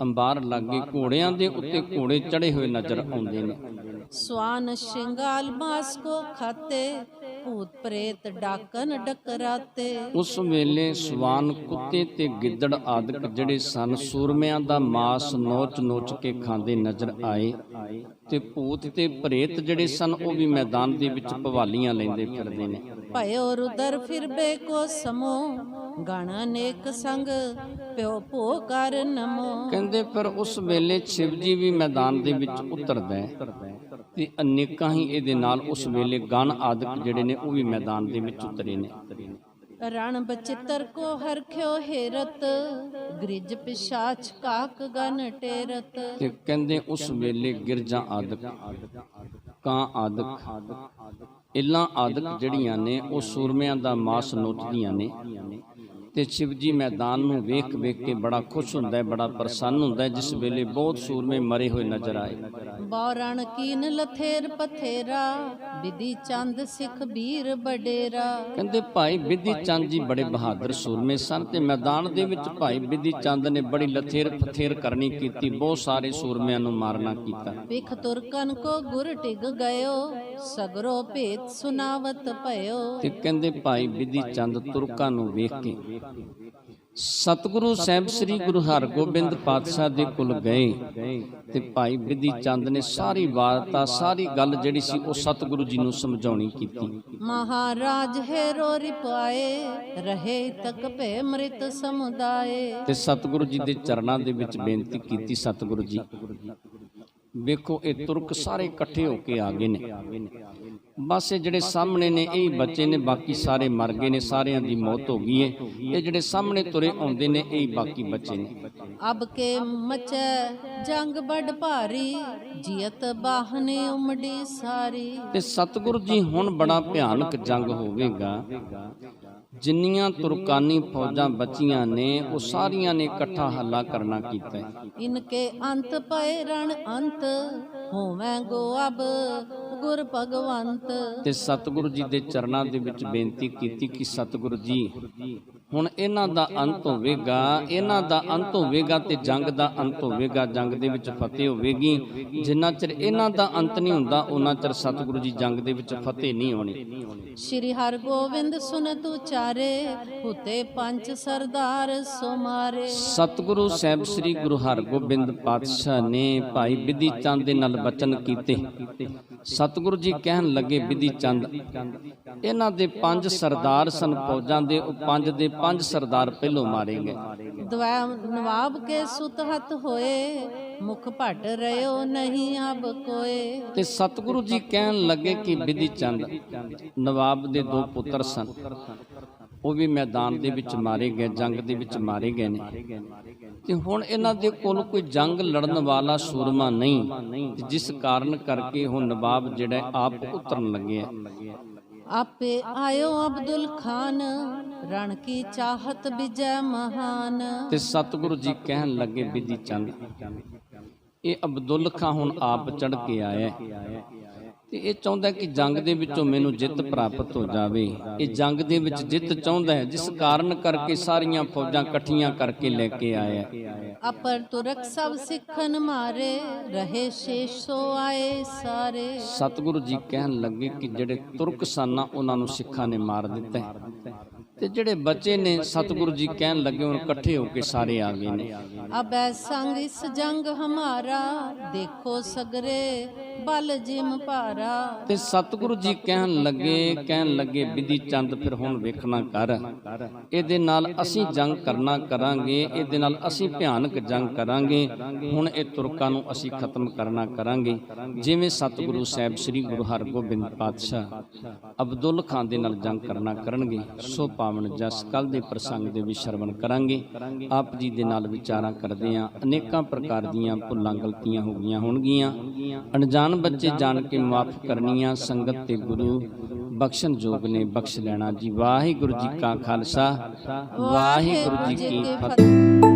ਅੰਬਾਰ ਲਾਗੇ ਘੋੜਿਆਂ ਦੇ ਉੱਤੇ ਘੋੜੇ ਚੜੇ ਹੋਏ ਨਜ਼ਰ ਆਉਂਦੇ ਨੇ। ਸਵਾਨ ਸ਼ਿੰਗਾਲ ਮਾਸ ਕੋ ਖਾਤੇ, ਭੂਤ ਪ੍ਰੇਤ ਡਾਕਨ ਡਕਰਾਤੇ। ਉਸ ਵੇਲੇ ਸਵਾਨ ਕੁੱਤੇ ਤੇ ਗਿੱਦੜ ਆਦਿਕ ਜਿਹੜੇ ਸਨ ਸੂਰਮਿਆਂ ਦਾ ਮਾਸ ਨੋਚ ਨੋਚ ਕੇ ਖਾਂਦੇ ਨਜ਼ਰ ਆਏ ਤੇ ਭੂਤ ਤੇ ਪ੍ਰੇਤ ਜਿਹੜੇ ਸਨ ਉਹ ਵੀ ਮੈਦਾਨ ਦੇ ਵਿੱਚ ਭਵਾਲੀਆਂ ਲੈਂਦੇ ਫਿਰਦੇ ਨੇ। ਭਇਓ ਰੁਦਰ ਫਿਰਬੇ ਕੋ ਸਮੋ, ਗਣ ਅਨੇਕ ਸੰਗ ਪਿਓ ਭੋ ਕਰ ਨਮੋ। ਕਹਿੰਦੇ ਫਿਰ ਉਸ ਵੇਲੇ ਸ਼ਿਵ ਜੀ ਵੀ ਮੈਦਾਨ ਦੇ ਵਿੱਚ ਉਤਰਦਾ ਹੈ ਤੇ ਅਨੇਕਾਂ ਹੀ ਇਹਦੇ ਨਾਲ ਉਸ ਵੇਲੇ ਗਣ ਆਦਿਕ ਜਿਹੜੇ ਨੇ ਉਹ ਵੀ ਮੈਦਾਨ ਦੇ ਵਿੱਚ ਉਤਰੇ ਨੇ। ਰਣ ਬਚਿੱਤਰ ਕੋ ਹਰਖਿਓ ਹੇਰਤ, ਗ੍ਰਿਜ ਪਿਸ਼ਾਚ ਕਾਕ ਗਨ ਟੇਰਤ। ਤੇ ਕਹਿੰਦੇ ਉਸ ਵੇਲੇ ਗਿਰਜਾਂ ਆਦਿਕ, ਕਾਂ ਆਦਿਕ, ਇੱਲਾਂ ਆਦਿਕ ਜਿਹੜੀਆਂ ਨੇ ਉਹ ਸੂਰਮਿਆਂ ਦਾ ਮਾਸ ਨੋਚਦੀਆਂ ਨੇ ਤੇ ਸ਼ਿਵ ਜੀ ਮੈਦਾਨ ਨੂੰ ਵੇਖ ਵੇਖ ਕੇ ਬੜਾ ਖੁਸ਼ ਹੁੰਦਾ ਹੈ, ਬੜਾ ਪ੍ਰਸੰਨ ਹੁੰਦਾ ਹੈ। ਜਿਸ ਵੇਲੇ ਬਹੁਤ ਸੂਰਮੇ ਮਰੇ ਹੋਏ ਨਜ਼ਰ ਆਏ। ਬੌਰਣ ਕੀਨ ਲਥੇਰ ਪਥੇਰਾ, ਬਿਧੀ ਚੰਦ ਸਿੱਖ ਵੀਰ ਬਡੇਰਾ। ਕਹਿੰਦੇ ਭਾਈ ਬਿਧੀ ਚੰਦ ਜੀ ਬੜੇ ਬਹਾਦਰ ਸੂਰਮੇ ਸਨ ਤੇ ਮੈਦਾਨ ਦੇ ਵਿੱਚ ਭਾਈ ਬਿਧੀ ਚੰਦ ਨੇ ਬੜੀ ਲਥੇਰ ਪਥੇਰ ਕਰਨੀ ਕੀਤੀ, ਬਹੁਤ ਸਾਰੇ ਸੂਰਮਿਆਂ ਨੂੰ ਮਾਰਨਾ ਕੀਤਾ। ਵਿਖ ਤੁਰਕਨ ਕੋ ਗੁਰ ਟਿਗ ਗਇਓ, ਸਗਰੋ ਭੇਤ ਸੁਨਾਵਤ ਭਇਓ। ਤੇ ਕਹਿੰਦੇ ਭਾਈ ਬਿਧੀ ਚੰਦ ਤੁਰਕਾਂ ਨੂੰ ਵੇਖ ਕੇ ਸਤਿਗੁਰੂ ਸਾਹਿਬ ਸ੍ਰੀ ਗੁਰੂ ਹਰਗੋਬਿੰਦ ਪਾਤਸ਼ਾਹ ਦੇ ਕੋਲ ਗਏ ਤੇ ਭਾਈ ਬਿਧੀ ਚੰਦ ਨੇ ਸਾਰੀ ਵਾਰਤਾ, ਸਾਰੀ ਗੱਲ ਜਿਹੜੀ ਸੀ ਉਹ ਸਤਿਗੁਰੂ ਜੀ ਨੂੰ ਸਮਝਾਉਣੀ ਕੀਤੀ। ਮਹਾਰਾਜ ਹੈਰੋ ਰਿਪਾਏ, ਰਹੇ ਤੱਕ ਭੇ ਮ੍ਰਿਤ ਸਮੁਦਾਏ। ਤੇ ਸਤਿਗੁਰੂ ਜੀ ਦੇ ਚਰਨਾਂ ਦੇ ਵਿੱਚ ਬੇਨਤੀ ਕੀਤੀ, ਸਤਿਗੁਰੂ ਜੀ ਵੇਖੋ ਇਹ ਤੁਰਕ ਸਾਰੇ ਇਕੱਠੇ ਹੋ ਕੇ ਆ ਗਏ ਨੇ, ਬਸ ਇਹ ਜਿਹੜੇ ਸਾਹਮਣੇ ਨੇ ਇਹ ਬੱਚੇ ਨੇ, ਬਾਕੀ ਸਾਰੇ ਮਰ ਗਏ ਨੇ, ਸਾਰਿਆਂ ਦੀ ਮੌਤ ਹੋ ਗਈ ਹੈ। ਇਹ ਜਿਹੜੇ ਸਾਹਮਣੇ ਤੁਰੇ ਆਉਂਦੇ ਨੇ ਇਹ ਬਾਕੀ ਬੱਚੇ ਨੇ। ਅਬ ਕੇ ਮਚੈ ਜੰਗ ਬੜ ਭਾਰੀ, ਜੀਅਤ ਬਾਹਨੇ ਉਮੜੀ ਸਾਰੀ। ਤੇ ਸਤਿਗੁਰੂ ਜੀ ਹੁਣ ਬੜਾ ਭਿਆਨਕ ਜੰਗ ਹੋਵੇਗਾ। ਜਿੰਨੀਆਂ ਤੁਰਕਾਨੀ ਫੌਜਾਂ ਬਚੀਆਂ ਨੇ ਉਹ ਸਾਰੀਆਂ ਨੇ ਇਕੱਠਾ ਹੱਲਾ ਕਰਨਾ ਕੀਤਾ। ਇਨਕੇ ਅੰਤ ਪਏ ਰਣ ਅੰਤ, ਹੋਵੇਂ ਗੋ ਅਬ ਗੁਰ ਭਗਵੰਤ। ਤੇ ਸਤਿਗੁਰੂ ਜੀ ਦੇ ਚਰਨਾਂ ਦੇ ਵਿੱਚ ਬੇਨਤੀ ਕੀਤੀ ਕਿ ਸਤਿਗੁਰੂ ਜੀ ਹੁਣ ਇਹਨਾਂ ਦਾ ਅੰਤ ਹੋਵੇਗਾ, ਇਹਨਾਂ ਦਾ ਅੰਤ ਹੋਵੇਗਾ ਤੇ ਜੰਗ ਦਾ ਅੰਤ ਹੋਵੇਗਾ, ਜੰਗ ਦੇ ਵਿੱਚ ਫਤਿਹ ਹੋਵੇਗੀ। ਜਿੰਨਾ ਚਿਰ ਇਹਨਾਂ ਦਾ ਅੰਤ ਨਹੀਂ ਹੁੰਦਾ ਉਹਨਾਂ ਚਿਰ ਸਤਿਗੁਰੂ ਜੀ ਜੰਗ ਦੇ ਵਿੱਚ ਫਤਿਹ ਨਹੀਂ ਹੋਣੀ। ਸ਼੍ਰੀ ਹਰਗੋਬਿੰਦ ਸੁਨਤ ਉਚਾਰੇ, ਹੁਤੇ ਪੰਜ ਸਰਦਾਰ ਸੋ ਮਾਰੇ। ਸਤਿਗੁਰੂ ਸਾਹਿਬ ਸ੍ਰੀ ਗੁਰੂ ਹਰਗੋਬਿੰਦ ਪਾਤਸ਼ਾਹ ਨੇ ਭਾਈ ਬਿਧੀ ਚੰਦ ਦੇ ਨਾਲ ਬਚਨ ਕੀਤੇ। ਸਤਿਗੁਰੂ ਜੀ ਕਹਿਣ ਲੱਗੇ ਬਿਧੀ ਚੰਦ ਇਹਨਾਂ ਦੇ ਪੰਜ ਸਰਦਾਰ ਸਨ ਫੌਜਾਂ ਦੇ, ਉਹ ਪੰਜ ਦੇ 5 ਸਰਦਾਰ ਪਹਿਲੋਂ ਮਾਰੇ ਗਏ। ਨਵਾਬ ਕੇ ਸੁਤ ਹੱਥ ਹੋਏ, ਮੁਖ ਭਟ ਰਿਓ ਨਹੀਂ ਅਬ ਕੋਏ। ਤੇ ਸਤਿਗੁਰੂ ਜੀ ਕਹਿਣ ਲੱਗੇ ਕਿ ਬਿਧੀ ਚੰਦ ਨਵਾਬ ਦੇ 2 ਪੁੱਤਰ ਸਨ, ਉਹ ਵੀ ਮੈਦਾਨ ਦੇ ਵਿੱਚ ਮਾਰੇ ਗਏ, ਜੰਗ ਦੇ ਵਿੱਚ ਮਾਰੇ ਗਏ ਨੇ। ਤੇ ਹੁਣ ਇਹਨਾਂ ਦੇ ਕੋਲ ਕੋਈ ਜੰਗ ਲੜਨ ਵਾਲਾ ਸੂਰਮਾ ਨਹੀਂ, ਜਿਸ ਕਾਰਨ ਕਰਕੇ ਹੁਣ ਨਵਾਬ ਜਿਹੜਾ ਆਪ ਉਤਰਨ ਲੱਗੇ ਆ। ਆਪੇ ਆਇਓ ਅਬਦੁਲ ਖਾਨ, ਰਣ ਕੀ ਚਾਹਤ ਵਿਜੈ ਮਹਾਨ। ਤੇ ਸਤਿਗੁਰੂ ਜੀ ਕਹਿਣ ਲੱਗੇ ਬਿਧੀ ਚੰਦ, ਇਹ ਅਬਦੁਲ ਖਾਨ ਹੁਣ ਆਪ ਚੜ ਕੇ ਆਇਆ ਤੇ ਇਹ ਚਾਹੁੰਦਾ ਕਿ ਜੰਗ ਦੇ ਵਿੱਚੋਂ ਮੈਨੂੰ ਜਿੱਤ ਪ੍ਰਾਪਤ ਹੋ ਜਾਵੇ। ਇਹ ਜੰਗ ਦੇ ਵਿੱਚ ਜਿੱਤ ਚਾਹੁੰਦਾ ਹੈ, ਜਿਸ ਕਾਰਨ ਕਰਕੇ ਸਾਰੀਆਂ ਫੌਜਾਂ ਇਕੱਠੀਆਂ ਕਰਕੇ ਲੈ ਕੇ ਆਇਆ। ਅਪਰ ਤੁਰਕ ਸਭ ਸਿੱਖਨ ਮਾਰੇ, ਰਹੇ ਸ਼ੇਸ਼ ਸੋ ਆਏ ਸਾਰੇ। ਸਤਿਗੁਰੂ ਜੀ ਕਹਿਣ ਲੱਗੇ ਕਿ ਜਿਹੜੇ ਤੁਰਕ ਸਨ ਉਹਨਾਂ ਨੂੰ ਸਿੱਖਾਂ ਨੇ ਮਾਰ ਦਿੱਤਾ ਤੇ ਜਿਹੜੇ ਬੱਚੇ ਨੇ ਸਤਿਗੁਰੂ ਜੀ ਕਹਿਣ ਲੱਗੇ ਹੁਣ ਇਕੱਠੇ ਹੋ ਕੇ ਸਾਰੇ ਆ ਗਏ ਨੇ। ਅਬੈ ਸੰਗ ਇਸ ਜੰਗ ਹਮਾਰਾ, ਦੇਖੋ ਸਗਰੇ ਬਲ ਜਿਮ ਭਾਰਾ। ਤੇ ਸਤਿਗੁਰੂ ਜੀ ਕਹਿਣ ਲੱਗੇ ਬਿਧੀ ਚੰਦ ਫਿਰ ਹੁਣ ਵੇਖਣਾ ਕਰ, ਇਹਦੇ ਨਾਲ ਅਸੀਂ ਜੰਗ ਕਰਾਂਗੇ, ਇਹਦੇ ਨਾਲ ਅਸੀਂ ਭਿਆਨਕ ਜੰਗ ਕਰਾਂਗੇ। ਹੁਣ ਇਹ ਤੁਰਕਾਂ ਨੂੰ ਅਸੀਂ ਖਤਮ ਕਰਾਂਗੇ, ਜਿਵੇਂ ਸਤਿਗੁਰੂ ਸਾਹਿਬ ਸ੍ਰੀ ਗੁਰੂ ਹਰਗੋਬਿੰਦ ਪਾਤਸ਼ਾਹ ਅਬਦੁਲ ਖਾਨ ਦੇ ਨਾਲ ਜੰਗ ਕਰਨਗੇ। ਸੋ ਪਾਵਨ ਜਸ ਕੱਲ ਦੇ ਪ੍ਰਸੰਗ ਦੇ ਵਿੱਚ ਸ਼ਰਵਣ ਕਰਾਂਗੇ। ਆਪ ਜੀ ਦੇ ਨਾਲ ਵਿਚਾਰਾਂ ਕਰਦੇ ਆਂ, ਅਨੇਕਾਂ ਪ੍ਰਕਾਰ ਦੀਆਂ ਭੁੱਲਾਂ ਗਲਤੀਆਂ ਹੋ ਗਈਆਂ ਹੋਣਗੀਆਂ, ਅਣਜਾਣ ਬੱਚੇ ਜਾਣ ਕੇ ਮਾਫ ਕਰਨੀਆਂ। ਸੰਗਤ ਤੇ ਗੁਰੂ ਬਖਸ਼ਣ ਜੋਗ ਨੇ ਬਖਸ਼ ਲੈਣਾ ਜੀ। ਵਾਹਿਗੁਰੂ ਜੀ ਕਾ ਖਾਲਸਾ, ਵਾਹਿਗੁਰੂ ਜੀ ਕੀ ਫਤਿਹ।